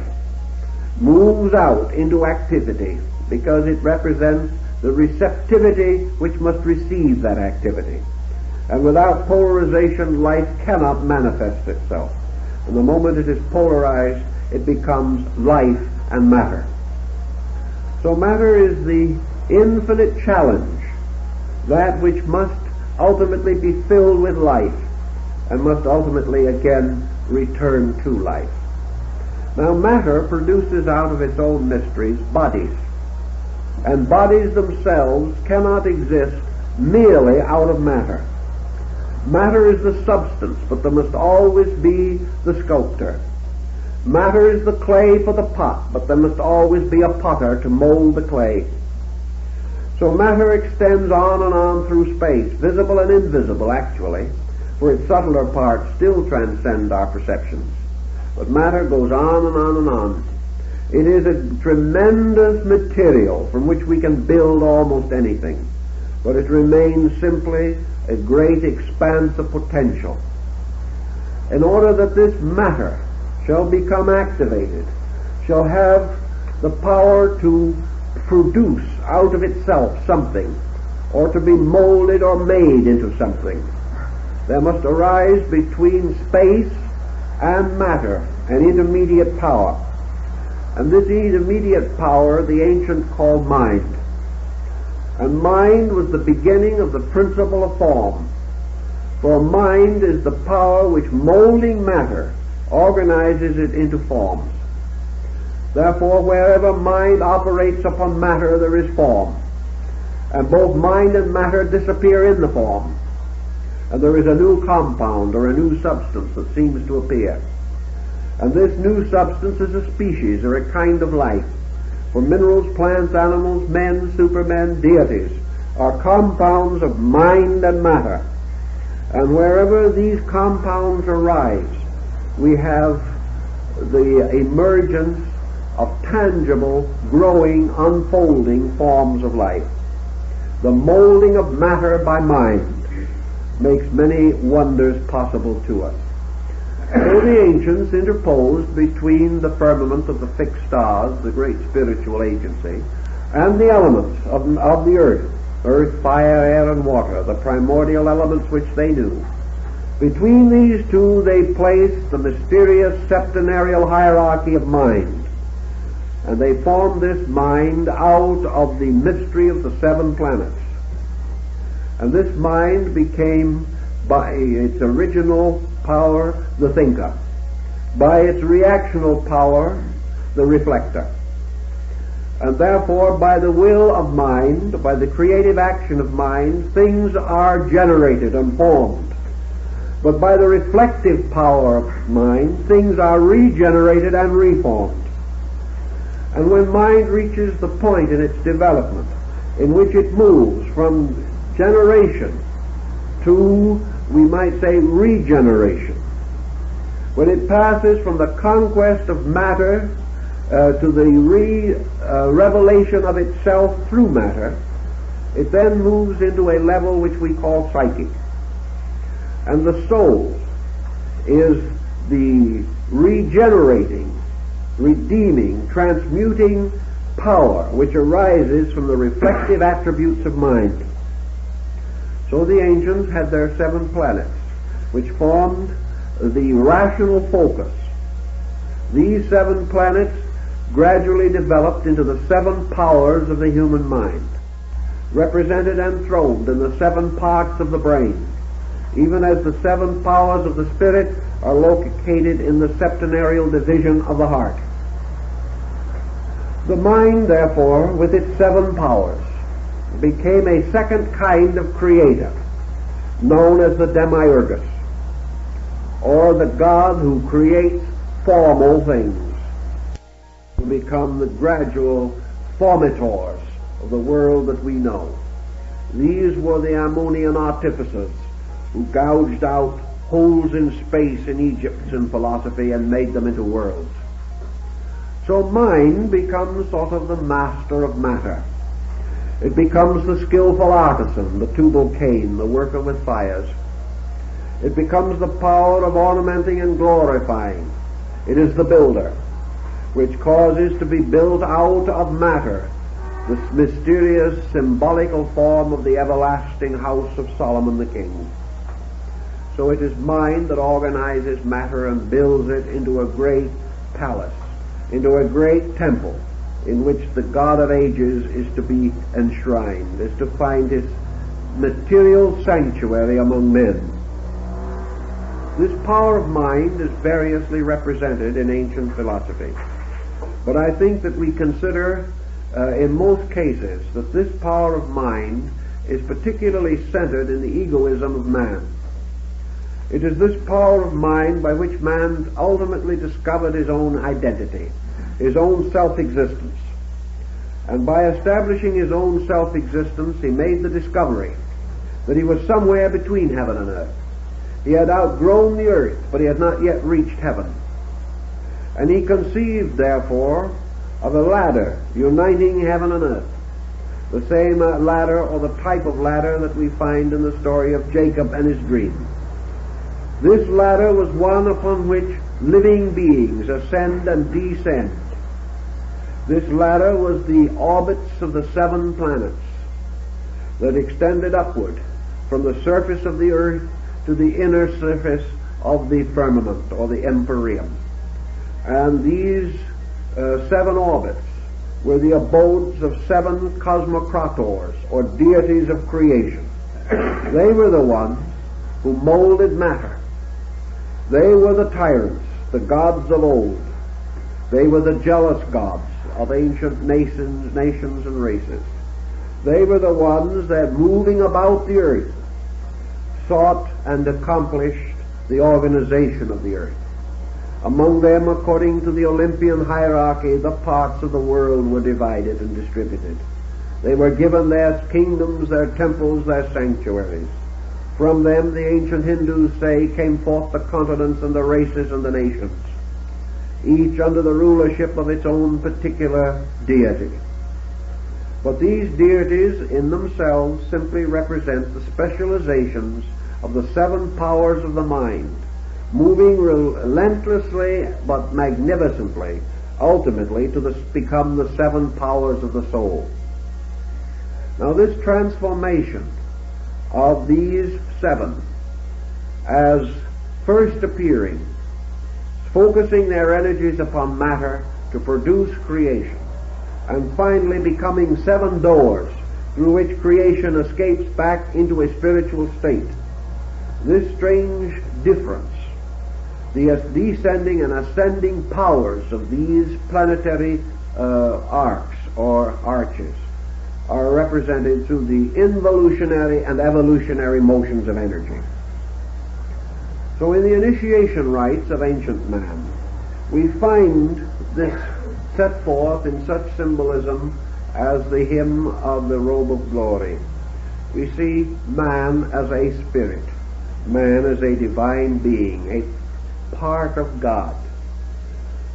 moves out into activity, because it represents the receptivity which must receive that activity. And without polarization, life cannot manifest itself. And the moment it is polarized, it becomes life and matter. So matter is the infinite challenge, that which must ultimately be filled with life and must ultimately again return to life. Now matter produces out of its own mysteries bodies, and bodies themselves cannot exist merely out of matter. Matter is the substance, but there must always be the sculptor. Matter is the clay for the pot, but there must always be a potter to mold the clay. So matter extends on and on through space, visible and invisible actually, for its subtler parts still transcend our perceptions. But matter goes on and on and on. It is a tremendous material from which we can build almost anything, but it remains simply a great expanse of potential. In order that this matter shall become activated, shall have the power to produce out of itself something, or to be molded or made into something, there must arise between space and matter an intermediate power. And this intermediate power the ancients called mind. And mind was the beginning of the principle of form. For mind is the power which, molding matter, organizes it into forms. Therefore, wherever mind operates upon matter, there is form. And both mind and matter disappear in the form. And there is a new compound or a new substance that seems to appear. And this new substance is a species or a kind of life. For minerals, plants, animals, men, supermen, deities are compounds of mind and matter. And wherever these compounds arise, we have the emergence of tangible, growing, unfolding forms of life. The molding of matter by mind makes many wonders possible to us. So the ancients interposed between the firmament of the fixed stars, the great spiritual agency, and the elements of the earth, fire, air, and water, the primordial elements which they knew. Between these two they placed the mysterious septenarial hierarchy of mind, and they formed this mind out of the mystery of the 7 planets. And this mind became, by its original power, the thinker; by its reactional power, the reflector. And therefore, by the will of mind, by the creative action of mind, things are generated and formed. But by the reflective power of mind, things are regenerated and reformed. And when mind reaches the point in its development in which it moves from generation to, we might say, regeneration, when it passes from the conquest of matter to the revelation of itself through matter, it then moves into a level which we call psychic. And the soul is the regenerating, redeeming, transmuting power which arises from the reflective attributes of mind. So the ancients had their 7 planets, which formed the rational focus. These 7 planets gradually developed into the 7 powers of the human mind, represented and throned in the 7 parts of the brain, even as the 7 powers of the spirit are located in the septenarial division of the heart. The mind, therefore, with its 7 powers, became a second kind of creator, known as the demiurgus, or the God who creates formal things, to become the gradual formators of the world that we know. These were the Ammonian artificers who gouged out holes in space in Egyptian philosophy and made them into worlds. So mind becomes sort of the master of matter. It becomes the skillful artisan, the Tubal-Cain, the worker with fires. It becomes the power of ornamenting and glorifying. It is the builder, which causes to be built out of matter this mysterious symbolical form of the everlasting house of Solomon the king. So it is mind that organizes matter and builds it into a great palace, into a great temple, in which the God of ages is to be enshrined, is to find his material sanctuary among men. This power of mind is variously represented in ancient philosophy. But I think that we consider in most cases that this power of mind is particularly centered in the egoism of man. It is this power of mind by which man ultimately discovered his own identity, his own self-existence. And by establishing his own self-existence, he made the discovery that he was somewhere between heaven and earth. He had outgrown the earth, but he had not yet reached heaven. And he conceived, therefore, of a ladder uniting heaven and earth, the same ladder or the type of ladder that we find in the story of Jacob and his dream. This ladder was one upon which living beings ascend and descend. This ladder was the orbits of the 7 planets that extended upward from the surface of the earth to the inner surface of the firmament or the empyrean. And these 7 orbits were the abodes of 7 cosmocrators, or deities of creation. They were the ones who molded matter. They were the tyrants, the gods of old. They were the jealous gods of ancient nations and races. They were the ones that, moving about the earth, sought and accomplished the organization of the earth. Among them, according to the Olympian hierarchy, the parts of the world were divided and distributed. They were given their kingdoms, their temples, their sanctuaries. From them, the ancient Hindus say, came forth the continents and the races and the nations, each under the rulership of its own particular deity. But these deities in themselves simply represent the specializations of the 7 powers of the mind, moving relentlessly but magnificently, ultimately to become the 7 powers of the soul. Now this transformation of these 7 as first appearing, focusing their energies upon matter to produce creation, and finally becoming 7 doors through which creation escapes back into a spiritual state. This strange difference, the descending and ascending powers of these planetary arcs or arches, are represented through the involutionary and evolutionary motions of energy. So in the initiation rites of ancient man, we find this set forth in such symbolism as the hymn of the robe of glory. We see man as a spirit, man as a divine being, a part of God.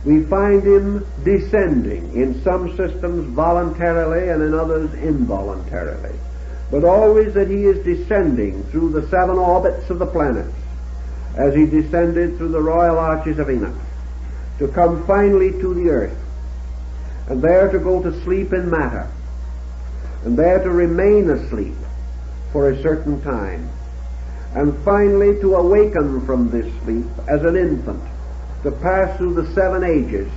We find him descending, in some systems voluntarily and in others involuntarily, but always that he is descending through the 7 orbits of the planets, as he descended through the royal arches of Enoch, to come finally to the earth, and there to go to sleep in matter, and there to remain asleep for a certain time, and finally to awaken from this sleep as an infant, to pass through the 7 ages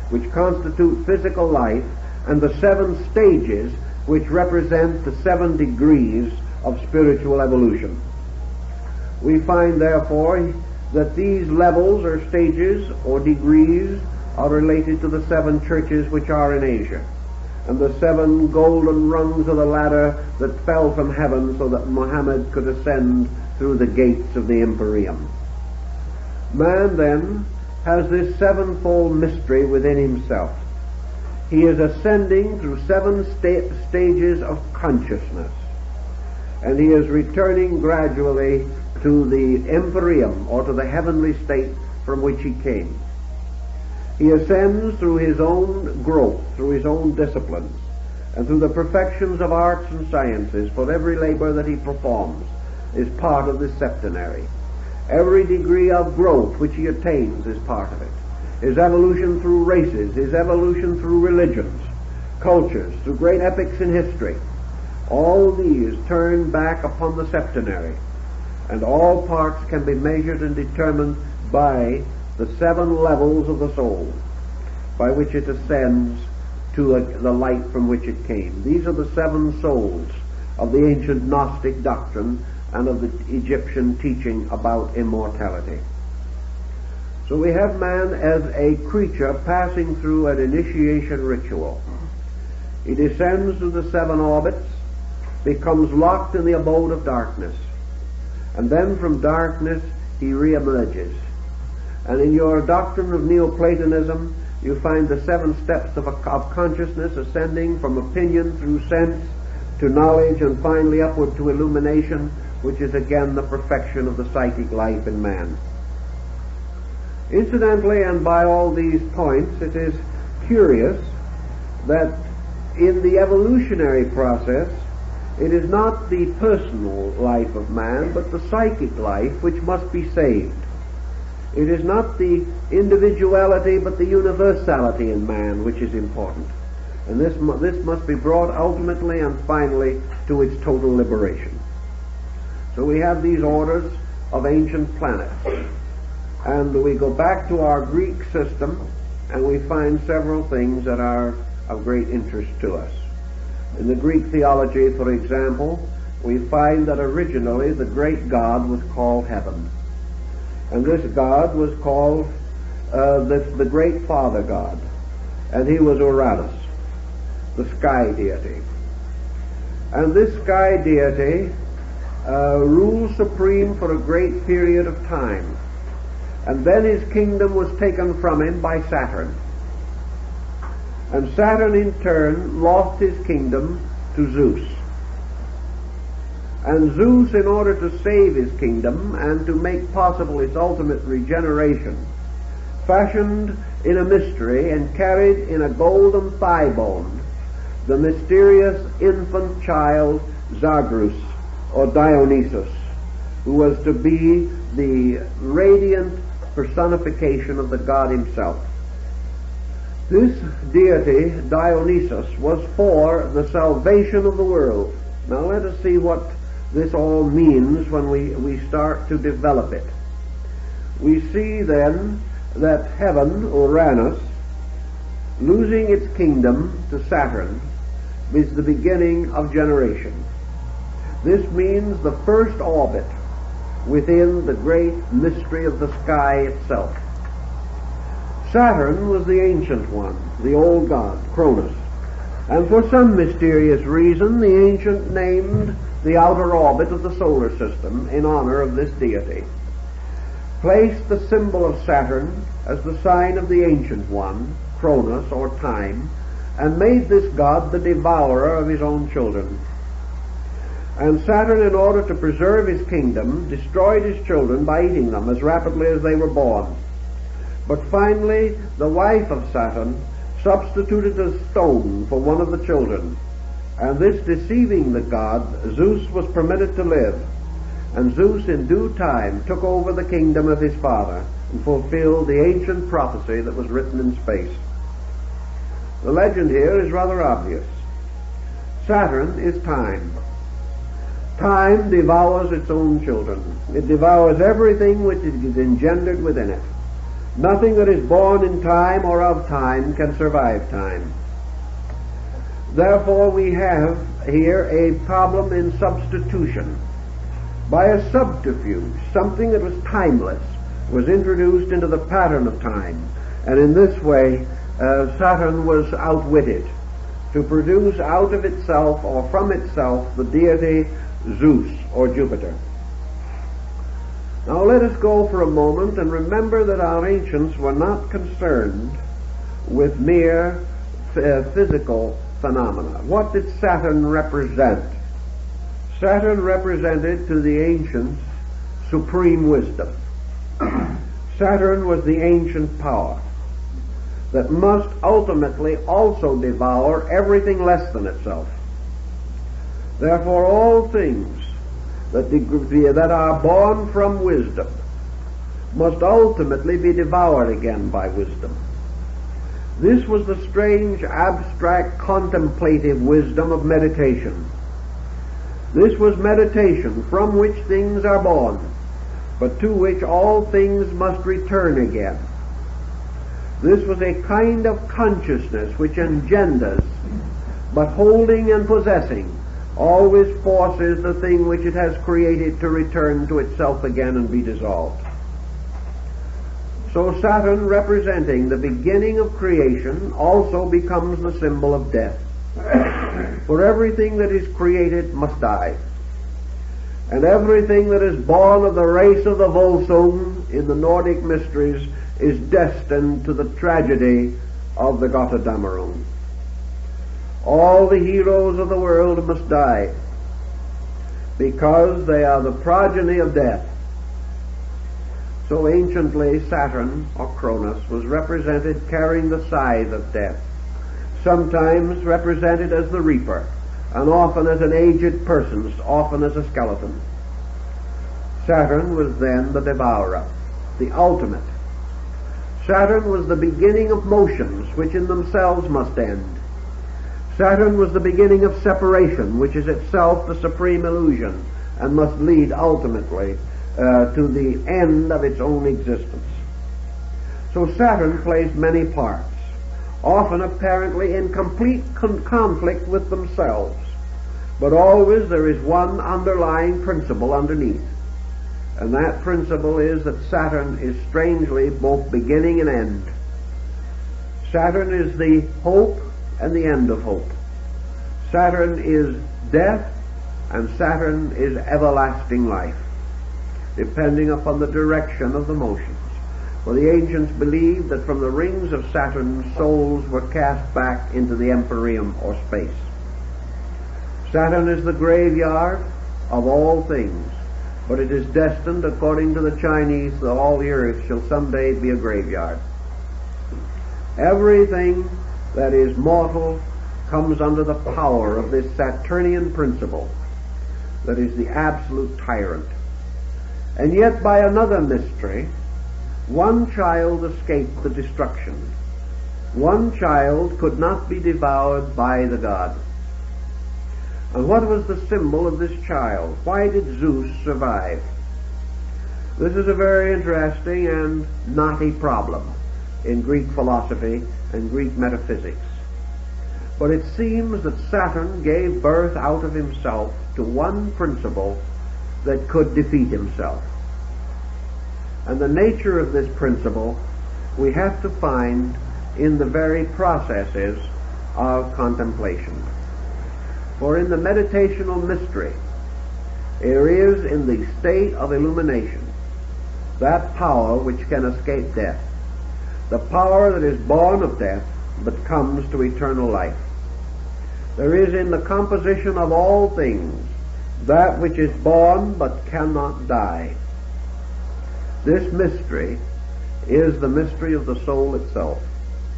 which constitute physical life, and the 7 stages which represent the 7 degrees of spiritual evolution. We find, therefore, that these levels or stages or degrees are related to the 7 churches which are in Asia, and the 7 golden rungs of the ladder that fell from heaven so that Muhammad could ascend through the gates of the Empyrean. Man, then, has this 7-fold mystery within himself. He is ascending through 7 stages of consciousness, and he is returning gradually to the Empyrean, or to the heavenly state from which he came. He ascends through his own growth, through his own disciplines, and through the perfections of arts and sciences, for every labor that he performs is part of this septenary. Every degree of growth which he attains is part of it. His evolution through races, his evolution through religions, cultures, through great epics in history. All these turn back upon the septenary, and all parts can be measured and determined by the 7 levels of the soul, by which it ascends to the light from which it came. These are the 7 souls of the ancient Gnostic doctrine and of the Egyptian teaching about immortality. So we have man as a creature passing through an initiation ritual. He descends to the 7 orbits, becomes locked in the abode of darkness, and then from darkness he re-emerges. And in your doctrine of Neoplatonism, you find the 7 steps of consciousness ascending from opinion through sense to knowledge and finally upward to illumination, which is again the perfection of the psychic life in man. Incidentally, and by all these points, it is curious that in the evolutionary process, it is not the personal life of man, but the psychic life which must be saved. It is not the individuality, but the universality in man which is important. And this must be brought ultimately and finally to its total liberation. So we have these orders of ancient planets. And we go back to our Greek system, and we find several things that are of great interest to us. In the Greek theology, for example, we find that originally the great God was called Heaven. And this God was called the great Father God. And he was Uranus, the sky deity. And this sky deity ruled supreme for a great period of time. And then his kingdom was taken from him by Saturn. And Saturn in turn lost his kingdom to Zeus. And Zeus, in order to save his kingdom and to make possible its ultimate regeneration, fashioned in a mystery and carried in a golden thigh bone the mysterious infant child Zagreus, or Dionysus, who was to be the radiant personification of the God himself. This deity, Dionysus, was for the salvation of the world. Now let us see what this all means when we start to develop it. We see then that heaven, Uranus, losing its kingdom to Saturn, is the beginning of generation. This means the first orbit within the great mystery of the sky itself. Saturn was the ancient one, the old god, Cronus, and for some mysterious reason the ancient named the outer orbit of the solar system in honor of this deity, placed the symbol of Saturn as the sign of the ancient one, Cronus or time, and made this god the devourer of his own children. And Saturn, in order to preserve his kingdom, destroyed his children by eating them as rapidly as they were born. But finally, the wife of Saturn substituted a stone for one of the children, and this deceiving the god, Zeus was permitted to live, and Zeus in due time took over the kingdom of his father and fulfilled the ancient prophecy that was written in space. The legend here is rather obvious. Saturn is time. Time devours its own children. It devours everything which is engendered within it. Nothing that is born in time or of time can survive time. Therefore we have here a problem in substitution. By a subterfuge, something that was timeless was introduced into the pattern of time, and in this way Saturn was outwitted to produce out of itself or from itself the deity Zeus or Jupiter. Now let us go for a moment and remember that our ancients were not concerned with mere physical phenomena. What did Saturn represent? Saturn represented to the ancients supreme wisdom. Saturn was the ancient power that must ultimately also devour everything less than itself. Therefore all things that are born from wisdom must ultimately be devoured again by wisdom. This was the strange, abstract, contemplative wisdom of meditation. This was meditation from which things are born, but to which all things must return again. This was a kind of consciousness which engenders, but holding and possessing, always forces the thing which it has created to return to itself again and be dissolved. So Saturn, representing the beginning of creation, also becomes the symbol of death. For everything that is created must die. And everything that is born of the race of the Volsung in the Nordic mysteries is destined to the tragedy of the Götterdämmerung. All the heroes of the world must die because they are the progeny of death. So anciently Saturn, or Cronus, was represented carrying the scythe of death, sometimes represented as the reaper, and often as an aged person, often as a skeleton. Saturn was then the devourer, the ultimate. Saturn was the beginning of motions which in themselves must end. Saturn was the beginning of separation, which is itself the supreme illusion and must lead ultimately to the end of its own existence. So Saturn plays many parts, often apparently in complete conflict with themselves, but always there is one underlying principle underneath, and that principle is that Saturn is strangely both beginning and end. Saturn is the hope and the end of hope. Saturn is death, and Saturn is everlasting life, depending upon the direction of the motions. For the ancients believed that from the rings of Saturn, souls were cast back into the empyrean or space. Saturn is the graveyard of all things, but it is destined, according to the Chinese, that all the earth shall someday be a graveyard. Everything that is mortal comes under the power of this Saturnian principle that is the absolute tyrant. And yet by another mystery, one child escaped the destruction. One child could not be devoured by the god. And what was the symbol of this child? Why did Zeus survive? This is a very interesting and knotty problem in Greek philosophy and Greek metaphysics. But it seems that Saturn gave birth out of himself to one principle that could defeat himself. And the nature of this principle we have to find in the very processes of contemplation. For in the meditational mystery, there is in the state of illumination that power which can escape death, the power that is born of death but comes to eternal life. There is in the composition of all things that which is born but cannot die. This mystery is the mystery of the soul itself.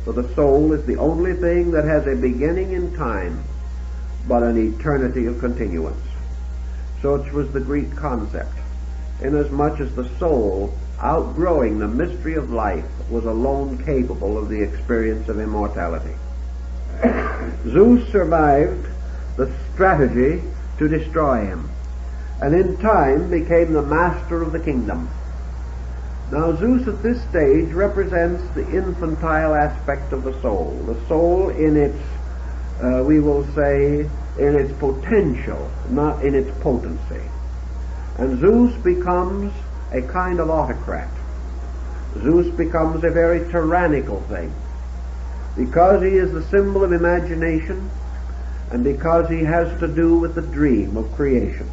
For the soul is the only thing that has a beginning in time, but an eternity of continuance. Such was the Greek concept, inasmuch as the soul, outgrowing the mystery of life, was alone capable of the experience of immortality. Zeus survived the strategy to destroy him, and in time became the master of the kingdom. Now Zeus at this stage represents the infantile aspect of the soul in its, we will say, in its potential, not in its potency. And Zeus becomes a kind of autocrat. Zeus becomes a very tyrannical thing, because he is the symbol of imagination and because he has to do with the dream of creation.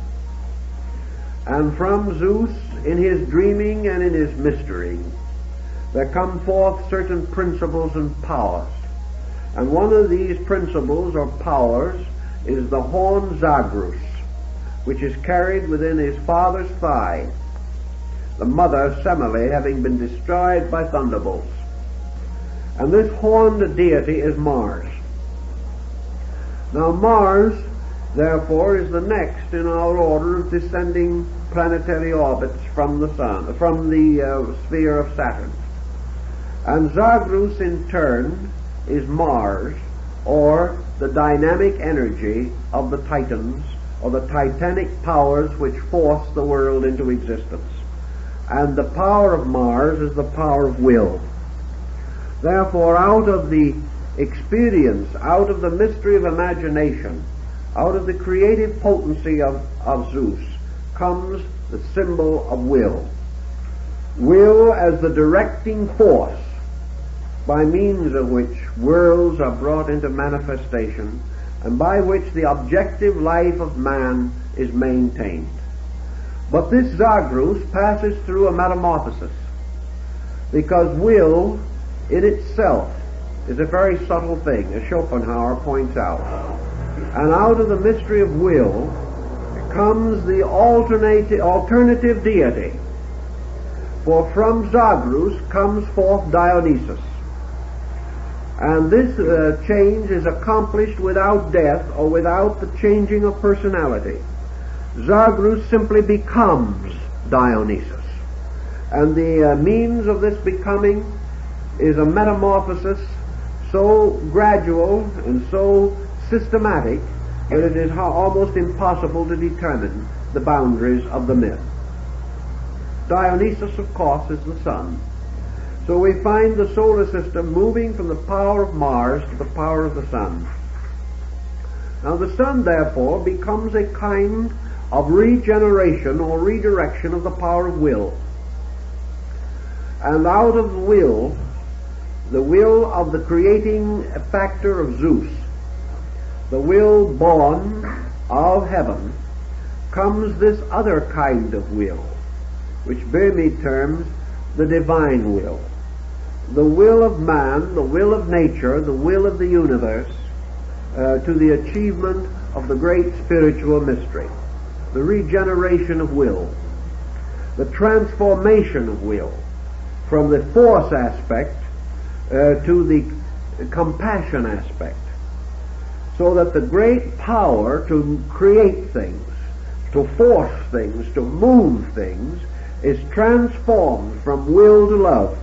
And from Zeus, in his dreaming and in his mystery, there come forth certain principles and powers. And one of these principles or powers is the horn Zagreus, which is carried within his father's thigh, the mother Semele having been destroyed by thunderbolts. And this horned deity is Mars. Now Mars therefore, is the next in our order of descending planetary orbits from the sun, from the sphere of Saturn. And Zagros, in turn, is Mars, or the dynamic energy of the Titans, or the titanic powers which force the world into existence. And the power of Mars is the power of will. Therefore, out of the experience, out of the mystery of imagination, out of the creative potency of Zeus, comes the symbol of will. Will as the directing force by means of which worlds are brought into manifestation and by which the objective life of man is maintained. But this Zagros passes through a metamorphosis, because will in itself is a very subtle thing, as Schopenhauer points out. And out of the mystery of will comes the alternative deity. For from Zagros comes forth Dionysus. And this change is accomplished without death or without the changing of personality. Zagros simply becomes Dionysus. And the means of this becoming is a metamorphosis so gradual and so systematic that it is almost impossible to determine the boundaries of the myth. Dionysus, of course, is the sun. So we find the solar system moving from the power of Mars to the power of the sun. Now the sun, therefore, becomes a kind of regeneration or redirection of the power of will. And out of will, the will of the creating factor of Zeus, the will born of heaven, comes this other kind of will, which Burmese terms the divine will. The will of man, the will of nature, the will of the universe, to the achievement of the great spiritual mystery. The regeneration of will. The transformation of will from the force aspect to the compassion aspect. So that the great power to create things, to force things, to move things, is transformed from will to love.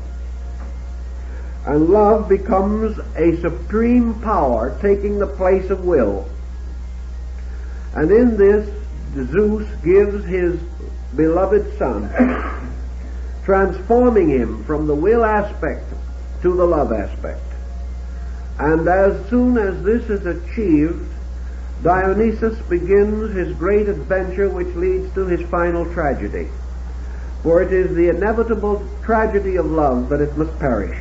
And love becomes a supreme power taking the place of will. And in this, Zeus gives his beloved son, transforming him from the will aspect to the love aspect. And as soon as this is achieved, Dionysus begins his great adventure which leads to his final tragedy. For it is the inevitable tragedy of love that it must perish.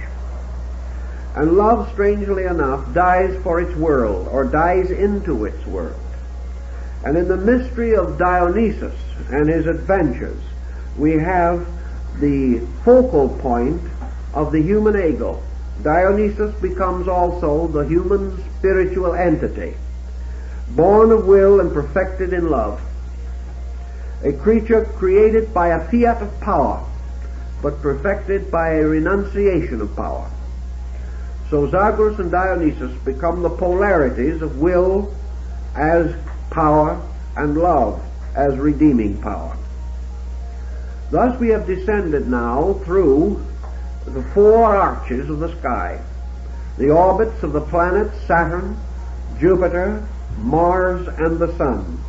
And love, strangely enough, dies for its world, or dies into its world. And in the mystery of Dionysus and his adventures, we have the focal point of the human ego. Dionysus becomes also the human spiritual entity, born of will and perfected in love. A creature created by a fiat of power, but perfected by a renunciation of power. So Zagros and Dionysus become the polarities of will as power and love as redeeming power. Thus we have descended now through the four arches of the sky, the orbits of the planets Saturn, Jupiter, Mars, and the Sun.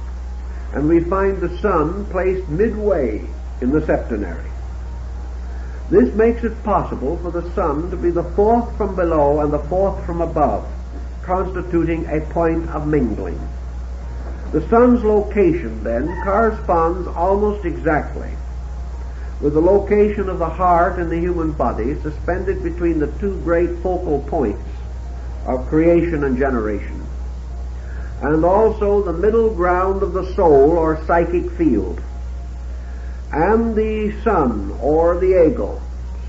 And we find the Sun placed midway in the septenary. This makes it possible for the Sun to be the fourth from below and the fourth from above, constituting a point of mingling. The Sun's location, then, corresponds almost exactly with the location of the heart in the human body, suspended between the two great focal points of creation and generation, and also the middle ground of the soul or psychic field. And the Sun, or the ego,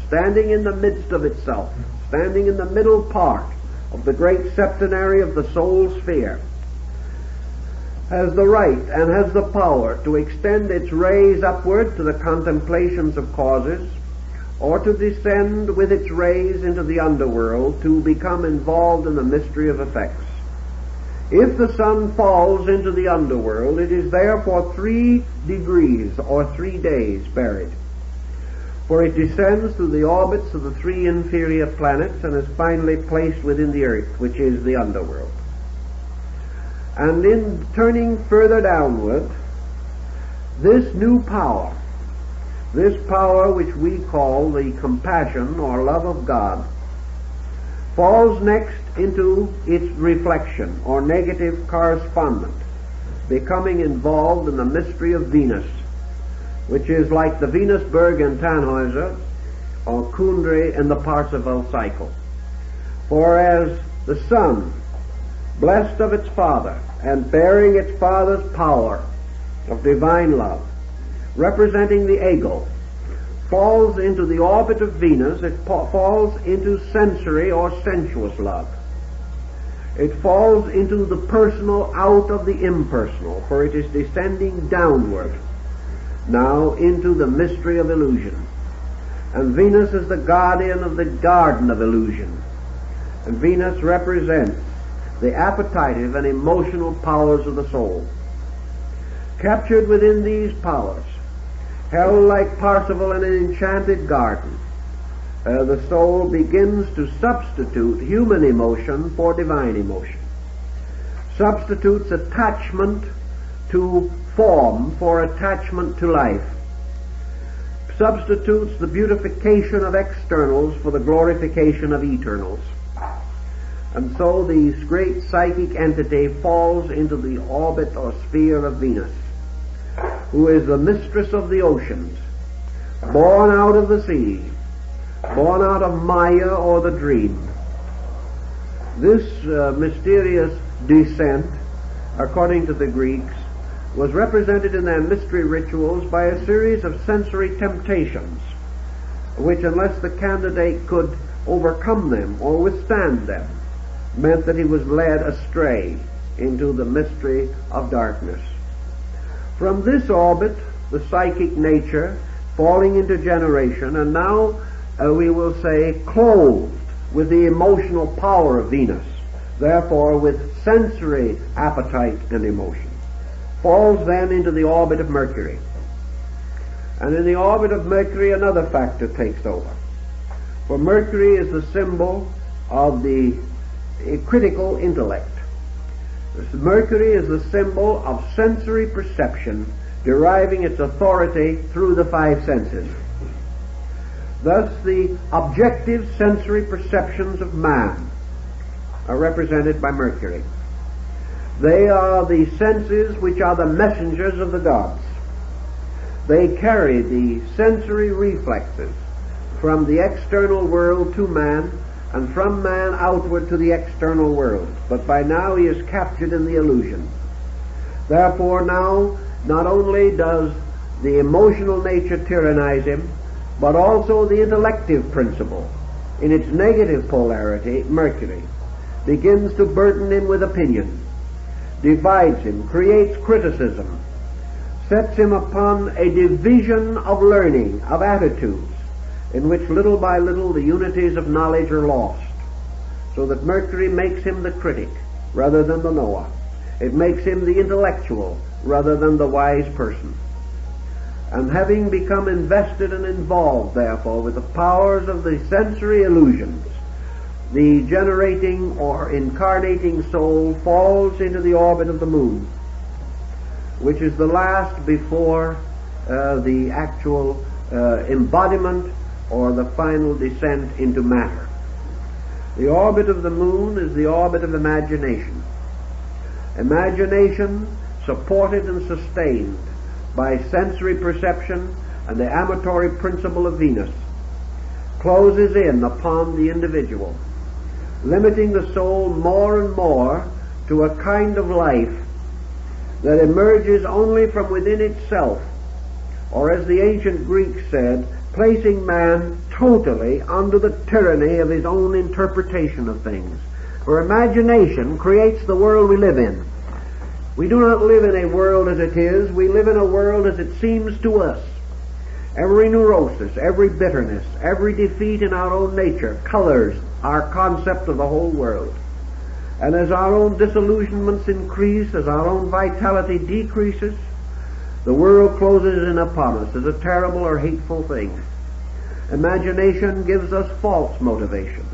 standing in the midst of itself, standing in the middle part of the great septenary of the soul sphere, has the right and has the power to extend its rays upward to the contemplations of causes, or to descend with its rays into the underworld to become involved in the mystery of effects. If the sun falls into the underworld, it is there for 3 degrees or 3 days buried. For it descends through the orbits of the 3 inferior planets and is finally placed within the earth, which is the underworld. And in turning further downward, this new power, this power which we call the compassion or love of God, falls next into its reflection or negative correspondent, becoming involved in the mystery of Venus, which is like the Venusberg in Tannhäuser or Kundry in the Parsifal cycle. For as the sun, blessed of its father and bearing its father's power of divine love, representing the ego, falls into the orbit of Venus, it falls into sensory or sensuous love. It falls into the personal out of the impersonal, for it is descending downward now into the mystery of illusion. And Venus is the guardian of the garden of illusion. And Venus represents the appetitive and emotional powers of the soul. Captured within these powers, held like Parsifal in an enchanted garden, the soul begins to substitute human emotion for divine emotion, substitutes attachment to form for attachment to life, substitutes the beautification of externals for the glorification of eternals. And so this great psychic entity falls into the orbit or sphere of Venus, who is the mistress of the oceans, born out of the sea, born out of Maya or the dream. This mysterious descent, according to the Greeks, was represented in their mystery rituals by a series of sensory temptations, which, unless the candidate could overcome them or withstand them, meant that he was led astray into the mystery of darkness. From this orbit, the psychic nature falling into generation, and now we will say clothed with the emotional power of Venus, therefore with sensory appetite and emotion, falls then into the orbit of Mercury. And in the orbit of Mercury another factor takes over. For Mercury is the symbol of the critical intellect. Mercury is the symbol of sensory perception, deriving its authority through the 5 senses. Thus the objective sensory perceptions of man are represented by Mercury. They are the senses which are the messengers of the gods. They carry the sensory reflexes from the external world to man, and from man outward to the external world. But by now he is captured in the illusion. Therefore now, not only does the emotional nature tyrannize him, but also the intellective principle, in its negative polarity, Mercury, begins to burden him with opinion, divides him, creates criticism, sets him upon a division of learning, of attitudes, in which little by little the unities of knowledge are lost, so that Mercury makes him the critic rather than the knower. It makes him the intellectual rather than the wise person. And having become invested and involved, therefore, with the powers of the sensory illusions, the generating or incarnating soul falls into the orbit of the moon, which is the last before the actual embodiment or the final descent into matter. The orbit of the moon is the orbit of imagination. Imagination, supported and sustained by sensory perception and the amatory principle of Venus, closes in upon the individual, limiting the soul more and more to a kind of life that emerges only from within itself, or as the ancient Greeks said, placing man totally under the tyranny of his own interpretation of things. For imagination creates the world we live in. We do not live in a world as it is, we live in a world as it seems to us. Every neurosis, every bitterness, every defeat in our own nature colors our concept of the whole world. And as our own disillusionments increase, as our own vitality decreases, the world closes in upon us as a terrible or hateful thing. Imagination gives us false motivations,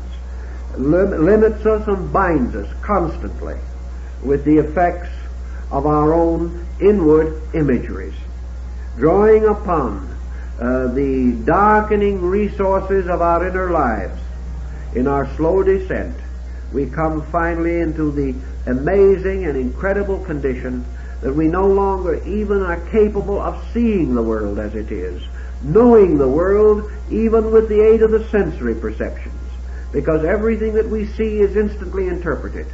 limits us and binds us constantly with the effects of our own inward imageries. Drawing upon the darkening resources of our inner lives, in our slow descent, we come finally into the amazing and incredible condition that we no longer even are capable of seeing the world as it is, knowing the world even with the aid of the sensory perceptions, because everything that we see is instantly interpreted.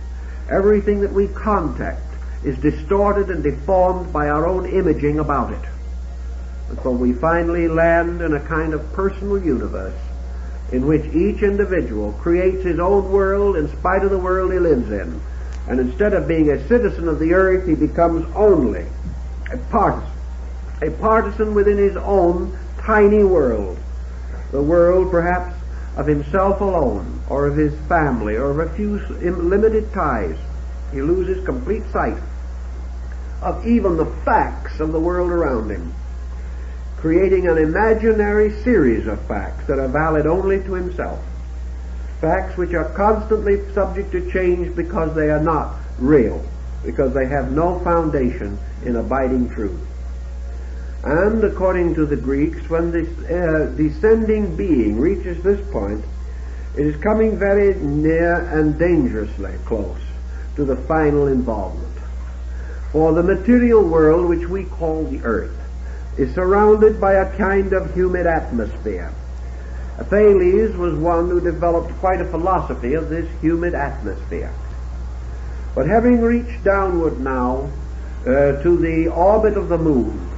Everything that we contact is distorted and deformed by our own imaging about it. And so we finally land in a kind of personal universe in which each individual creates his own world in spite of the world he lives in. And instead of being a citizen of the earth, he becomes only a partisan within his own tiny world, the world perhaps of himself alone, or of his family, or of a few limited ties. He loses complete sight of even the facts of the world around him, creating an imaginary series of facts that are valid only to himself, facts which are constantly subject to change because they are not real, because they have no foundation in abiding truth. And according to the Greeks, when this descending being reaches this point, it is coming very near and dangerously close to the final involvement. For the material world, which we call the earth, is surrounded by a kind of humid atmosphere. Thales was one who developed quite a philosophy of this humid atmosphere. But having reached downward now to the orbit of the moon,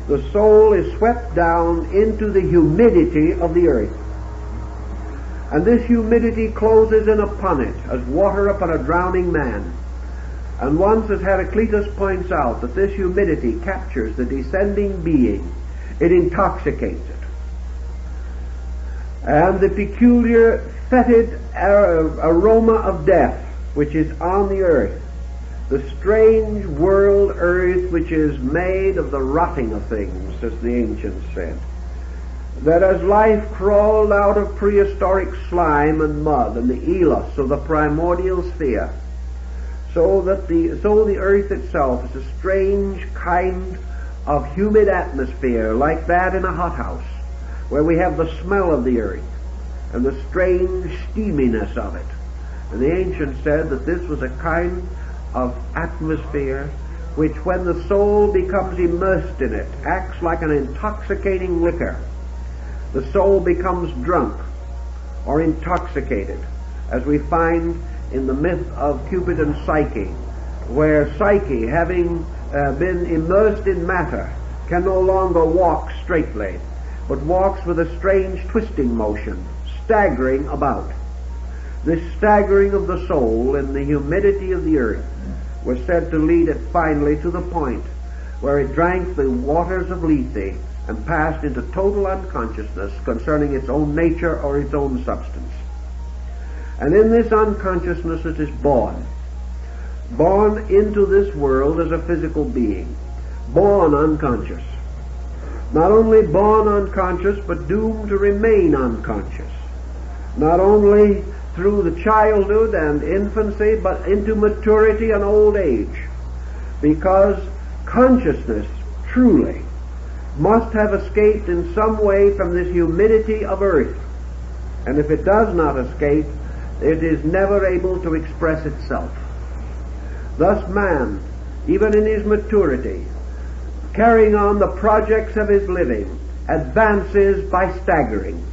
the soul is swept down into the humidity of the earth. And this humidity closes in upon it as water upon a drowning man. And once, as Heraclitus points out, that this humidity captures the descending being, it intoxicates it. And the peculiar fetid aroma of death which is on the earth, the strange world earth which is made of the rotting of things, as the ancients said, that as life crawled out of prehistoric slime and mud and the elos of the primordial sphere, so the earth itself is a strange kind of humid atmosphere, like that in a hothouse, where we have the smell of the earth and the strange steaminess of it. And the ancients said that this was a kind of atmosphere which, when the soul becomes immersed in it, acts like an intoxicating liquor. The soul becomes drunk or intoxicated, as we find in the myth of Cupid and Psyche, where Psyche, having been immersed in matter, can no longer walk straightly, but walks with a strange twisting motion, staggering about. This staggering of the soul in the humidity of the earth was said to lead it finally to the point where it drank the waters of Lethe and passed into total unconsciousness concerning its own nature or its own substance. And in this unconsciousness it is born into this world as a physical being, born unconscious. Not only born unconscious, but doomed to remain unconscious. Not only through the childhood and infancy, but into maturity and old age. Because consciousness truly must have escaped in some way from this humidity of earth. And if it does not escape, it is never able to express itself. Thus man, even in his maturity, carrying on the projects of his living, advances by staggering,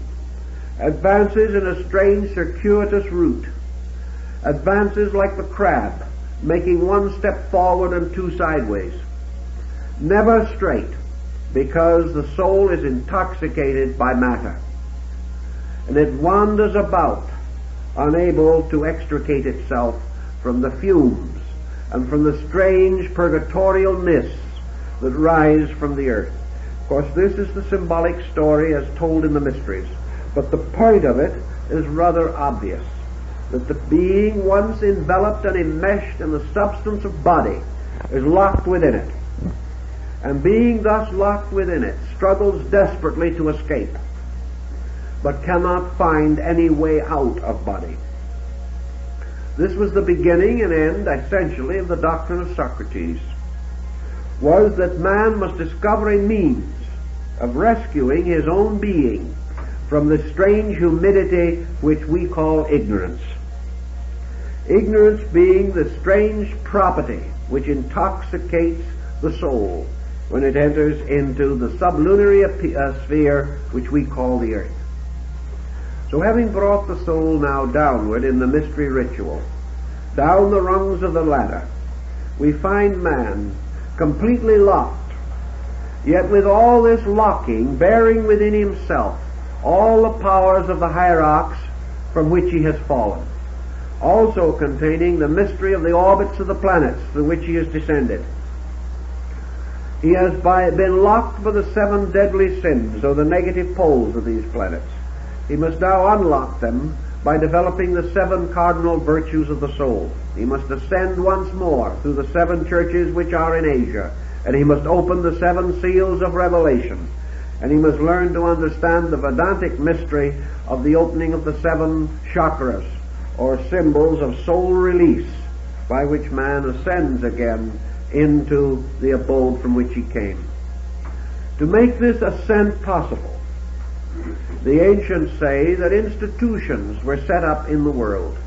advances in a strange circuitous route, advances like the crab, making one step forward and two sideways, never straight, because the soul is intoxicated by matter, and it wanders about, unable to extricate itself from the fumes and from the strange purgatorial mists that rise from the earth. Of course, this is the symbolic story as told in the mysteries, but the point of it is rather obvious. that the being, once enveloped and enmeshed in the substance of body, is locked within it. And being thus locked within it, struggles desperately to escape, but cannot find any way out of body. This was the beginning and end, essentially, of the doctrine of Socrates, was that man must discover a means of rescuing his own being from the strange humidity which we call ignorance. Ignorance being the strange property which intoxicates the soul when it enters into the sublunary sphere which we call the earth. So having brought the soul now downward in the mystery ritual, down the rungs of the ladder, we find man completely locked, yet with all this locking bearing within himself all the powers of the hierarchs from which he has fallen, also containing the mystery of the orbits of the planets through which he has descended. He has been locked by the 7 deadly sins, or the negative poles of these planets. He must now unlock them by developing the 7 cardinal virtues of the soul. He must ascend once more through the 7 churches which are in Asia, and he must open the 7 seals of revelation, and he must learn to understand the Vedantic mystery of the opening of the 7 chakras, or symbols of soul release, by which man ascends again into the abode from which he came. To make this ascent possible, the ancients say that institutions were set up in the world,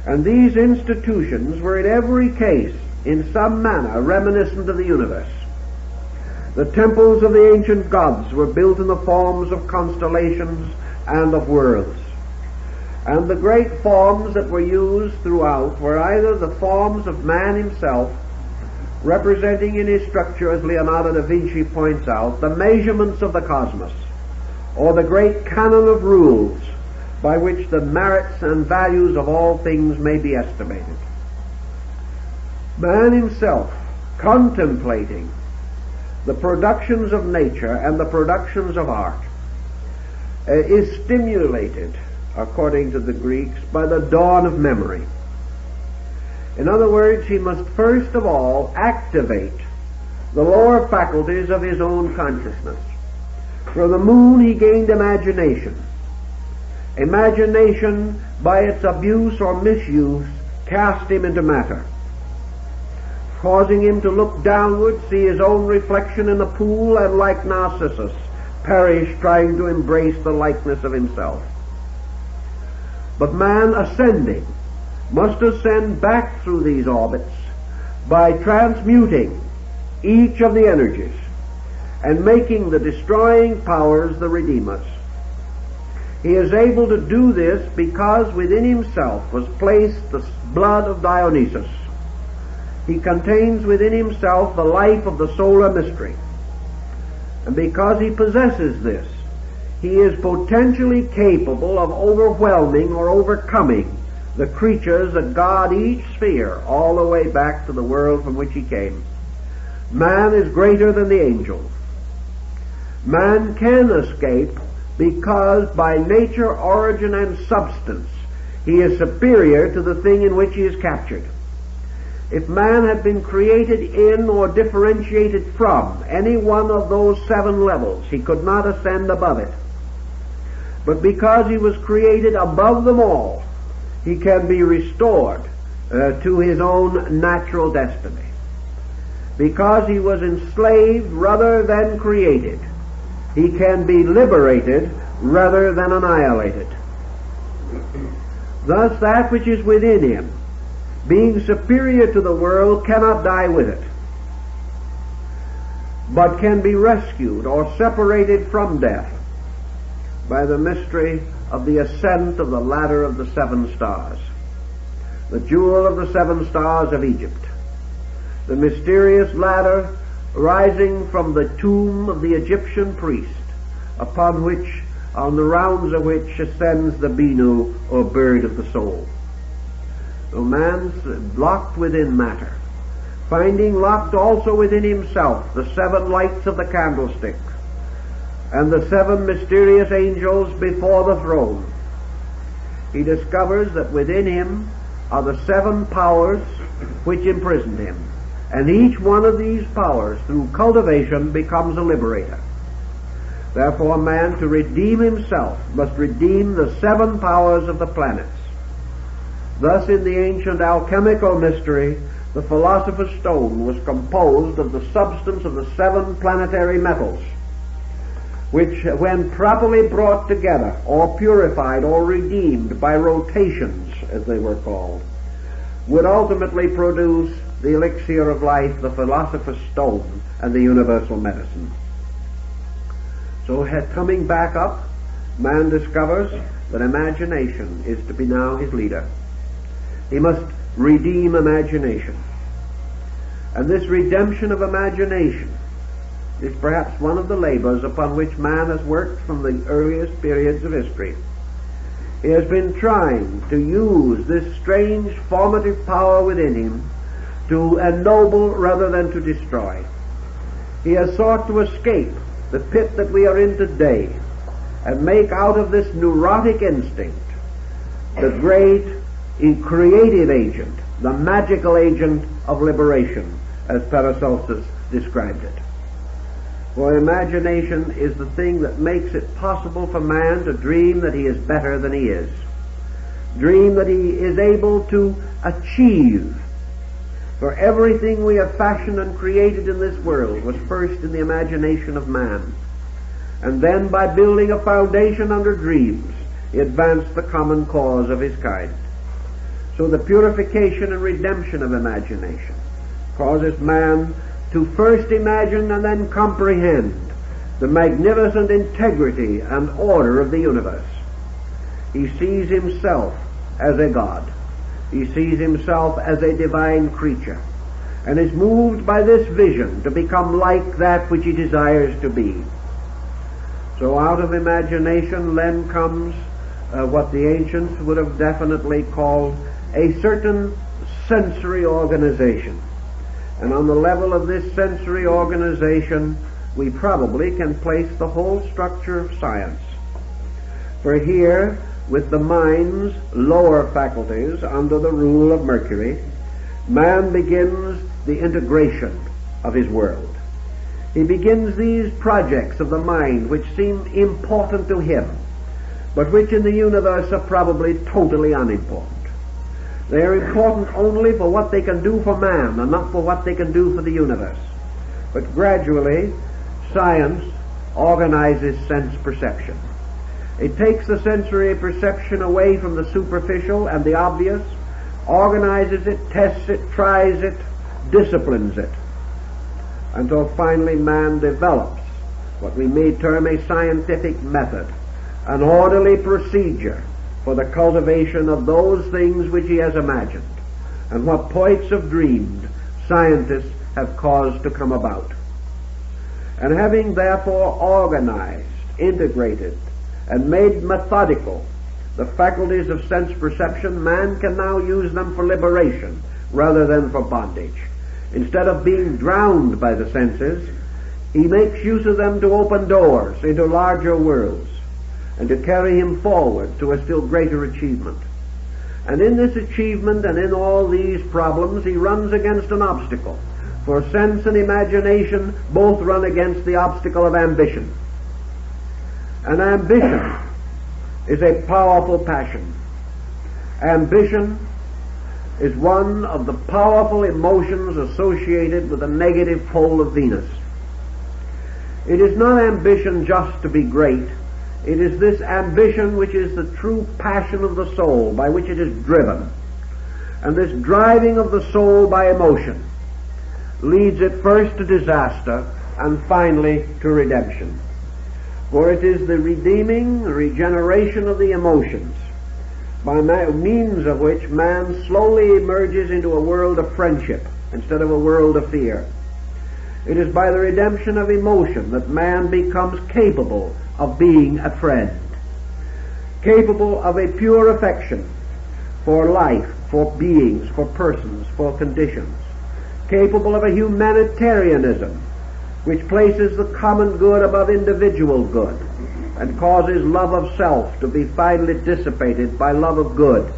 and these institutions were in every case in some manner reminiscent of the universe. The temples of the ancient gods were built in the forms of constellations and of worlds, and the great forms that were used throughout were either the forms of man himself, representing in his structure, as Leonardo da Vinci points out, the measurements of the cosmos, or the great canon of rules by which the merits and values of all things may be estimated. Man himself, contemplating the productions of nature and the productions of art, is stimulated, according to the Greeks, by the dawn of memory. In other words, he must first of all activate the lower faculties of his own consciousness. From the moon he gained imagination. Imagination, by its abuse or misuse, cast him into matter, causing him to look downward, see his own reflection in the pool, and like Narcissus, perish trying to embrace the likeness of himself. But man, ascending, must ascend back through these orbits by transmuting each of the energies and making the destroying powers the redeemers. He is able to do this because within himself was placed the blood of Dionysus. He contains within himself the life of the solar mystery. And because he possesses this, he is potentially capable of overwhelming or overcoming the creatures that guard each sphere all the way back to the world from which he came. Man is greater than the angels. Man can escape because by nature, origin, and substance he is superior to the thing in which he is captured. If man had been created in or differentiated from any one of those 7 levels, he could not ascend above it. But because he was created above them all, he can be restored to his own natural destiny. Because he was enslaved rather than created, he can be liberated rather than annihilated. Thus that which is within him, being superior to the world, cannot die with it, but can be rescued or separated from death by the mystery of the ascent of the ladder of the 7 stars, the jewel of the 7 stars of Egypt, the mysterious ladder rising from the tomb of the Egyptian priest, upon which, on the rounds of which ascends the Binu, or bird of the soul. So man's locked within matter, finding locked also within himself the 7 lights of the candlestick, and the 7 mysterious angels before the throne. he discovers that within him are the 7 powers which imprisoned him. And each one of these powers, through cultivation, becomes a liberator. Therefore, man, to redeem himself, must redeem the 7 powers of the planets. Thus, in the ancient alchemical mystery, the philosopher's stone was composed of the substance of the 7 planetary metals, which, when properly brought together, or purified, or redeemed by rotations, as they were called, would ultimately produce the elixir of life, the philosopher's stone, and the universal medicine. So, coming back up, man discovers that imagination is to be now his leader. He must redeem imagination. And this redemption of imagination is perhaps one of the labors upon which man has worked from the earliest periods of history. He has been trying to use this strange formative power within him to ennoble rather than to destroy. He has sought to escape the pit that we are in today and make out of this neurotic instinct the great creative agent, the magical agent of liberation, as Paracelsus described it. For imagination is the thing that makes it possible for man to dream that he is better than he is, dream that he is able to achieve. For everything we have fashioned and created in this world was first in the imagination of man, and then by building a foundation under dreams, he advanced the common cause of his kind. So the purification and redemption of imagination causes man to first imagine and then comprehend the magnificent integrity and order of the universe. He sees himself as a god. He sees himself as a divine creature, and is moved by this vision to become like that which he desires to be. So out of imagination then comes what the ancients would have definitely called a certain sensory organization. And on the level of this sensory organization, we probably can place the whole structure of science. For here, with the mind's lower faculties under the rule of Mercury, man begins the integration of his world. He begins these projects of the mind which seem important to him, but which in the universe are probably totally unimportant. They are important only for what they can do for man and not for what they can do for the universe. But gradually, science organizes sense perception. It takes the sensory perception away from the superficial and the obvious, organizes it, tests it, tries it, disciplines it, until finally man develops what we may term a scientific method, an orderly procedure for the cultivation of those things which he has imagined, and what poets have dreamed, scientists have caused to come about. And having therefore organized, integrated, and made methodical the faculties of sense perception, man can now use them for liberation rather than for bondage. Instead of being drowned by the senses, he makes use of them to open doors into larger worlds and to carry him forward to a still greater achievement. And in this achievement and in all these problems, he runs against an obstacle. For sense and imagination both run against the obstacle of ambition. And ambition is a powerful passion. Ambition is one of the powerful emotions associated with the negative pole of Venus. It is not ambition just to be great. It is this ambition which is the true passion of the soul, by which it is driven. And this driving of the soul by emotion leads it first to disaster and finally to redemption. For it is the redeeming regeneration of the emotions, by means of which man slowly emerges into a world of friendship instead of a world of fear. It is by the redemption of emotion that man becomes capable of being a friend, capable of a pure affection for life, for beings, for persons, for conditions, capable of a humanitarianism which places the common good above individual good, and causes love of self to be finally dissipated by love of good.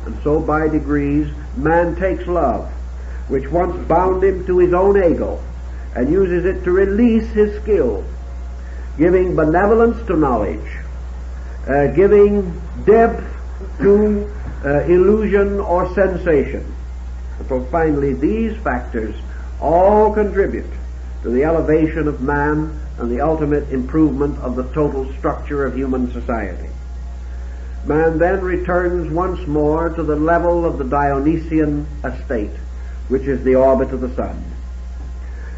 And so by degrees man takes love, which once bound him to his own ego, and uses it to release his skill, giving benevolence to knowledge, giving depth to illusion or sensation. And so finally these factors all contribute to the elevation of man and the ultimate improvement of the total structure of human society. Man then returns once more to the level of the Dionysian estate, which is the orbit of the sun.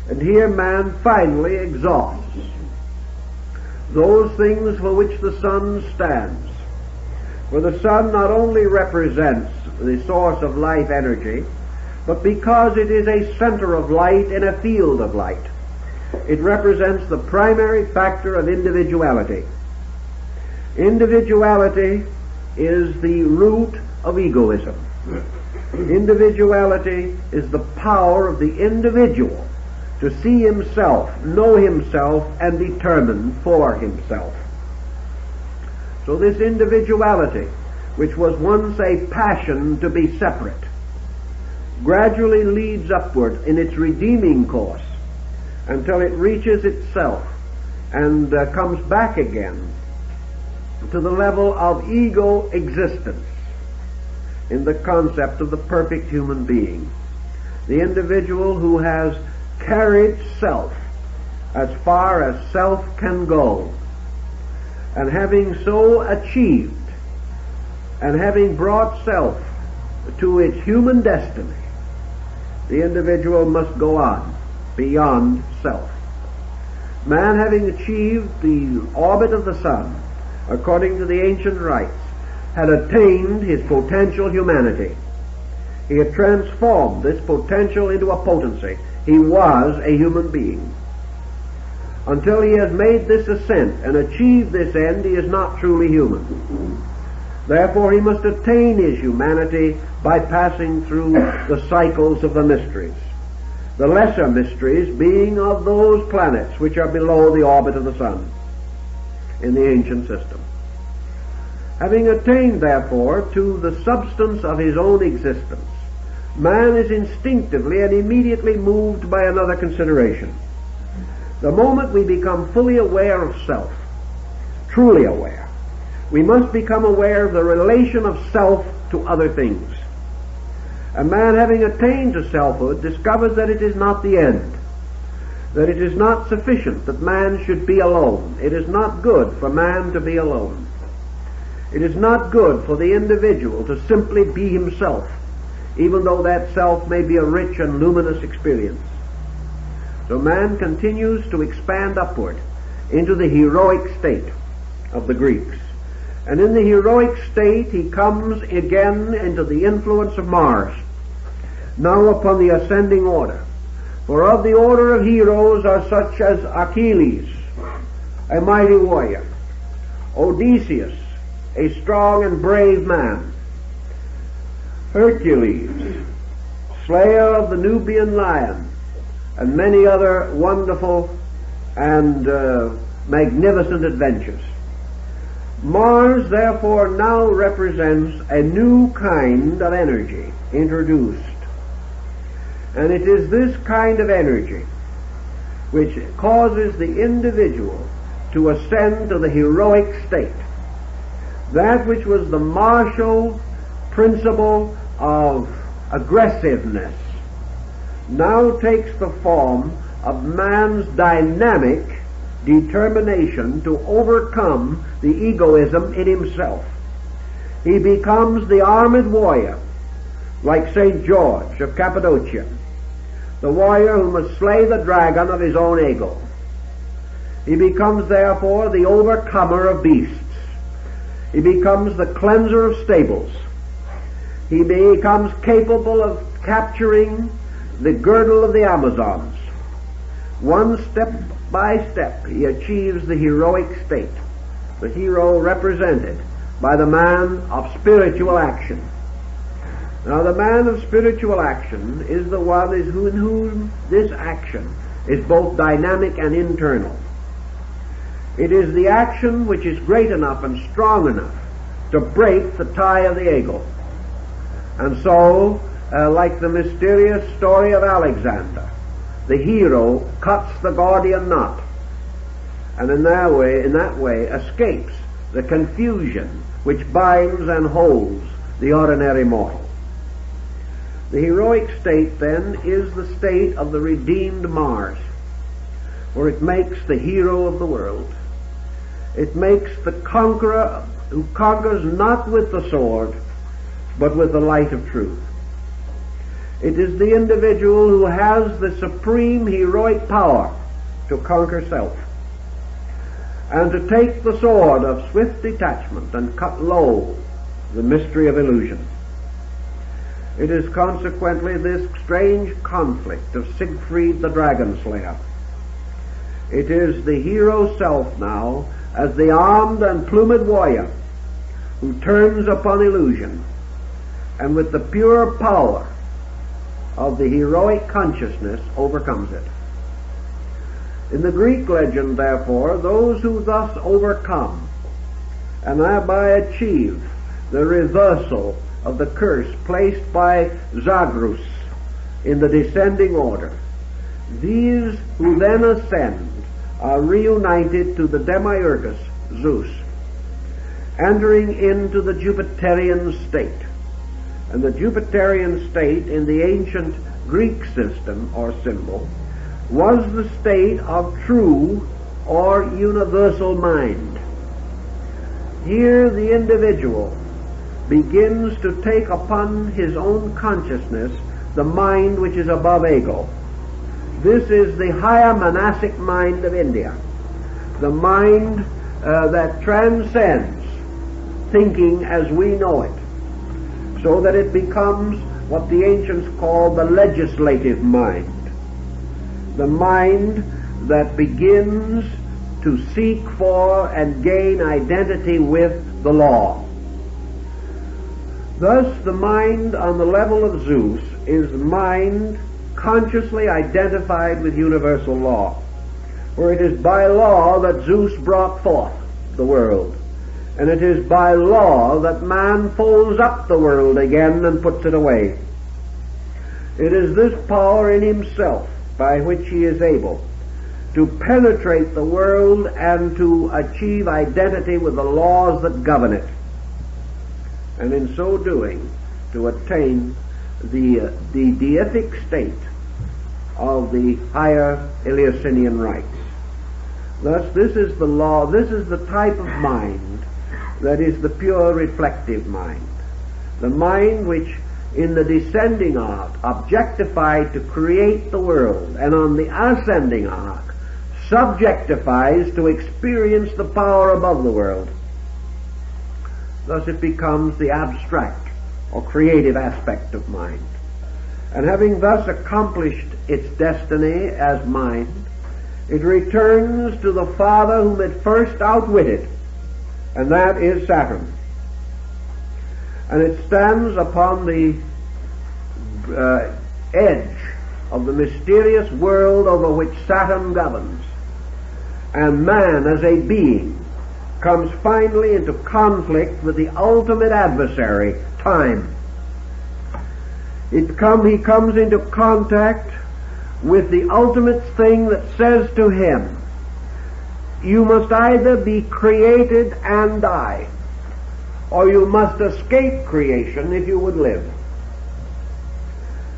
And here man finally exhausts those things for which the sun stands. For the sun not only represents the source of life energy, but because it is a center of light in a field of light, it represents the primary factor of individuality. Individuality is the root of egoism. Individuality is the power of the individual to see himself, know himself, and determine for himself. So this individuality, which was once a passion to be separate, gradually leads upward in its redeeming course until it reaches itself and comes back again to the level of ego existence in the concept of the perfect human being. The individual who has carried self as far as self can go, and having so achieved, and having brought self to its human destiny, the individual must go on beyond self. Man, having achieved the orbit of the sun, according to the ancient rites, had attained his potential humanity. He had transformed this potential into a potency. He was a human being. Until he has made this ascent and achieved this end, he is not truly human. Therefore he must attain his humanity by passing through the cycles of the mysteries. The lesser mysteries being of those planets which are below the orbit of the sun in the ancient system. Having attained, therefore, to the substance of his own existence, man is instinctively and immediately moved by another consideration. The moment we become fully aware of self, truly aware, we must become aware of the relation of self to other things. A man having attained to selfhood discovers that it is not the end, that it is not sufficient that man should be alone. It is not good for man to be alone. It is not good for the individual to simply be himself, even though that self may be a rich and luminous experience. So man continues to expand upward into the heroic state of the Greeks. And in the heroic state he comes again into the influence of Mars, now upon the ascending order. For of the order of heroes are such as Achilles, a mighty warrior, Odysseus, a strong and brave man, Hercules, slayer of the Nubian lion, and many other wonderful and magnificent adventures. Mars, therefore, now represents a new kind of energy introduced. And it is this kind of energy which causes the individual to ascend to the heroic state. That which was the martial principle of aggressiveness now takes the form of man's dynamic determination to overcome the egoism in himself. He becomes the armored warrior, like St. George of Cappadocia, the warrior who must slay the dragon of his own ego. He becomes, therefore, the overcomer of beasts. He becomes the cleanser of stables. He becomes capable of capturing the girdle of the Amazons. One step by step he achieves the heroic state, the hero represented by the man of spiritual action. Now the man of spiritual action is the one in whom this action is both dynamic and internal. It is the action which is great enough and strong enough to break the tie of the ego. And so, like the mysterious story of Alexander, the hero cuts the Gordian knot, and in that way escapes the confusion which binds and holds the ordinary mortal. The heroic state, then, is the state of the redeemed Mars, where it makes the hero of the world. It makes the conqueror who conquers not with the sword, but with the light of truth. It is the individual who has the supreme heroic power to conquer self, and to take the sword of swift detachment and cut low the mystery of illusion. It is consequently this strange conflict of Siegfried the Dragon Slayer. It is the hero self now, as the armed and plumed warrior, who turns upon illusion, and with the pure power of the heroic consciousness overcomes it. In the Greek legend, therefore, those who thus overcome and thereby achieve the reversal of the curse placed by Zagreus in the descending order, these who then ascend are reunited to the demiurgus Zeus, entering into the Jupiterian state. And the Jupiterian state in the ancient Greek system or symbol was the state of true or universal mind. Here the individual begins to take upon his own consciousness the mind which is above ego. This is the higher monastic mind of India, the mind that transcends thinking as we know it, so that it becomes what the ancients called the legislative mind, the mind that begins to seek for and gain identity with the law. Thus, the mind on the level of Zeus is mind consciously identified with universal law, for it is by law that Zeus brought forth the world, and it is by law that man folds up the world again and puts it away. It is this power in himself by which he is able to penetrate the world and to achieve identity with the laws that govern it, and in so doing to attain the deific state of the higher Eleusinian rites. Thus, this is the law, this is the type of mind that is the pure reflective mind, the mind which in the descending arc objectified to create the world, and on the ascending arc subjectifies to experience the power above the world. Thus it becomes the abstract or creative aspect of mind. And having thus accomplished its destiny as mind, it returns to the father whom it first outwitted, and that is Saturn. And it stands upon the edge of the mysterious world over which Saturn governs, and man as a being comes finally into conflict with the ultimate adversary, time. He comes into contact with the ultimate thing that says to him, you must either be created and die, or you must escape creation if you would live.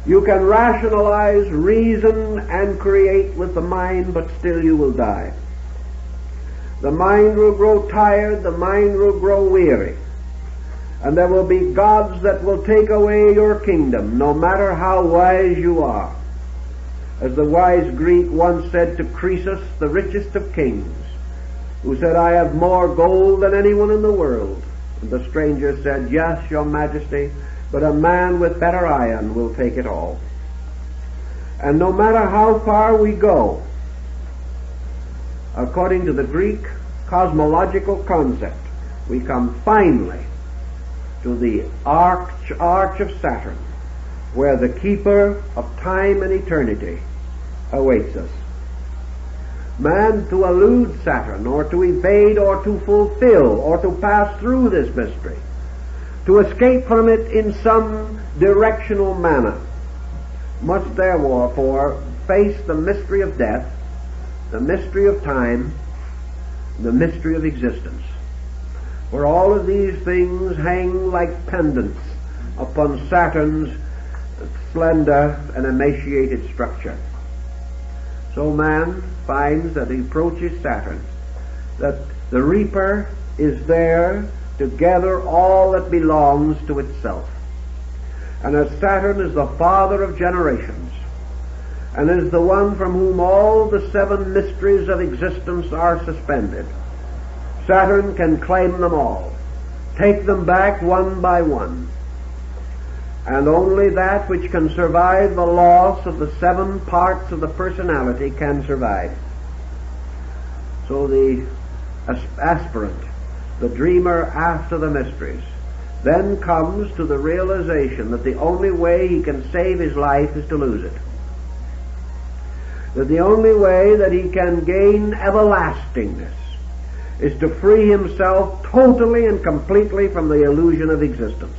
You can rationalize, reason, and create with the mind, but still you will die. The mind will grow tired, the mind will grow weary, and there will be gods that will take away your kingdom, no matter how wise you are. As the wise Greek once said to Croesus, the richest of kings, who said, I have more gold than anyone in the world. And the stranger said, yes, your majesty, but a man with better iron will take it all. And no matter how far we go, according to the Greek cosmological concept, we come finally to the arch of Saturn, where the keeper of time and eternity awaits us. man to elude Saturn, or to evade, or to fulfill, or to pass through this mystery, to escape from it in some directional manner, must therefore face the mystery of death, the mystery of time, the mystery of existence. For all of these things hang like pendants upon Saturn's slender and emaciated structure. So man finds that he approaches Saturn, that the reaper is there to gather all that belongs to itself. And as Saturn is the father of generations, and is the one from whom all the seven mysteries of existence are suspended, Saturn can claim them all, take them back one by one. And only that which can survive the loss of the seven parts of the personality can survive. So the aspirant, the dreamer after the mysteries, then comes to the realization that the only way he can save his life is to lose it. That the only way that he can gain everlastingness is to free himself totally and completely from the illusion of existence.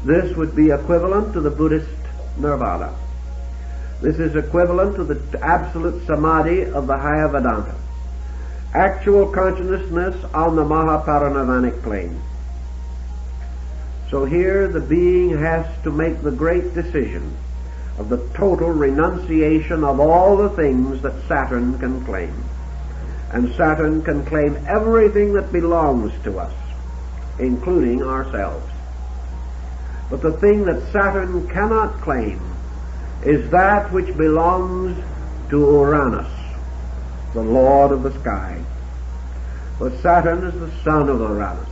This would be equivalent to the Buddhist nirvana. This is equivalent to the absolute samadhi of the higher Vedanta. Actual consciousness on the Mahaparinirvanic plane. So here the being has to make the great decision of the total renunciation of all the things that Saturn can claim. And Saturn can claim everything that belongs to us, including ourselves. But the thing that Saturn cannot claim is that which belongs to Uranus, the lord of the sky. For Saturn is the son of Uranus,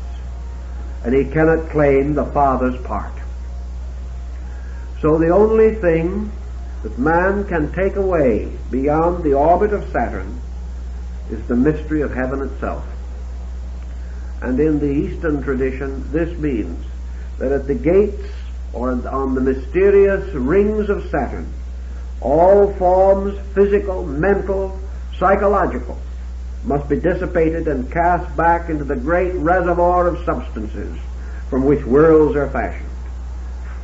and he cannot claim the father's part. So the only thing that man can take away beyond the orbit of Saturn is the mystery of heaven itself. And in the Eastern tradition, this means that at the gates or on the mysterious rings of Saturn, all forms, physical, mental, psychological, must be dissipated and cast back into the great reservoir of substances from which worlds are fashioned.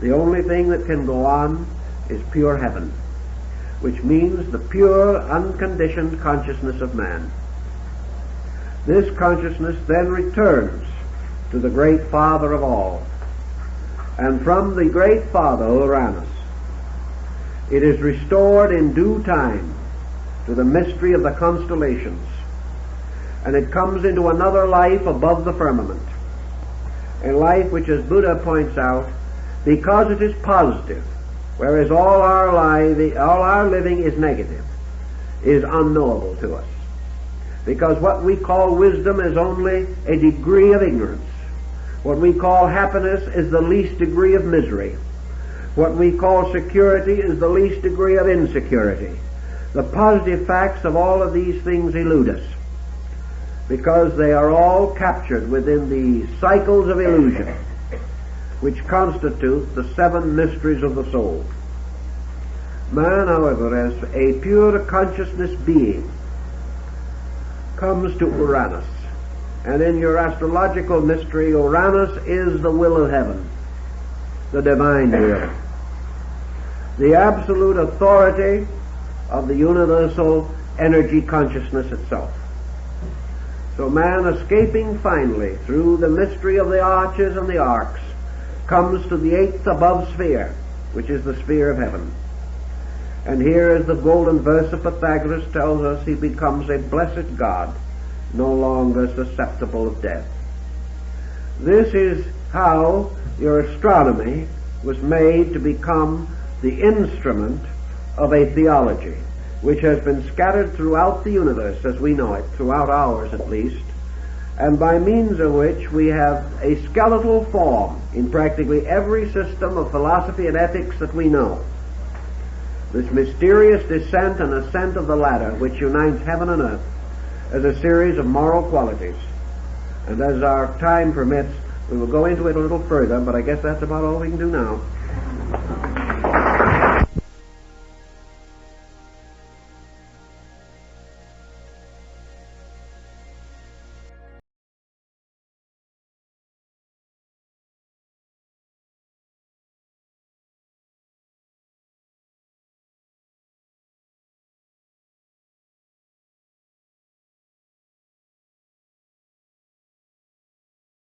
The only thing that can go on is pure heaven, which means the pure, unconditioned consciousness of man. This consciousness then returns to the great Father of all, and from the great Father, Uranus, it is restored in due time to the mystery of the constellations, and it comes into another life above the firmament, a life which, as Buddha points out, because it is positive, whereas all our living is negative, is unknowable to us. Because what we call wisdom is only a degree of ignorance. What we call happiness is the least degree of misery. What we call security is the least degree of insecurity. The positive facts of all of these things elude us, because they are all captured within the cycles of illusion which constitute the seven mysteries of the soul. Man, however, as a pure consciousness being, comes to Uranus. And in your astrological mystery, Uranus is the will of heaven, the divine will, the absolute authority of the universal energy consciousness itself. So man, escaping finally through the mystery of the arches and the arcs, comes to the eighth above sphere, which is the sphere of heaven. And here, as the golden verse of Pythagoras tells us, he becomes a blessed God, no longer susceptible of death. This is how your astronomy was made to become the instrument of a theology which has been scattered throughout the universe as we know it, throughout ours at least, and by means of which we have a skeletal form in practically every system of philosophy and ethics that we know. This mysterious descent and ascent of the ladder which unites heaven and earth as a series of moral qualities. And as our time permits, we will go into it a little further, but I guess that's about all we can do now.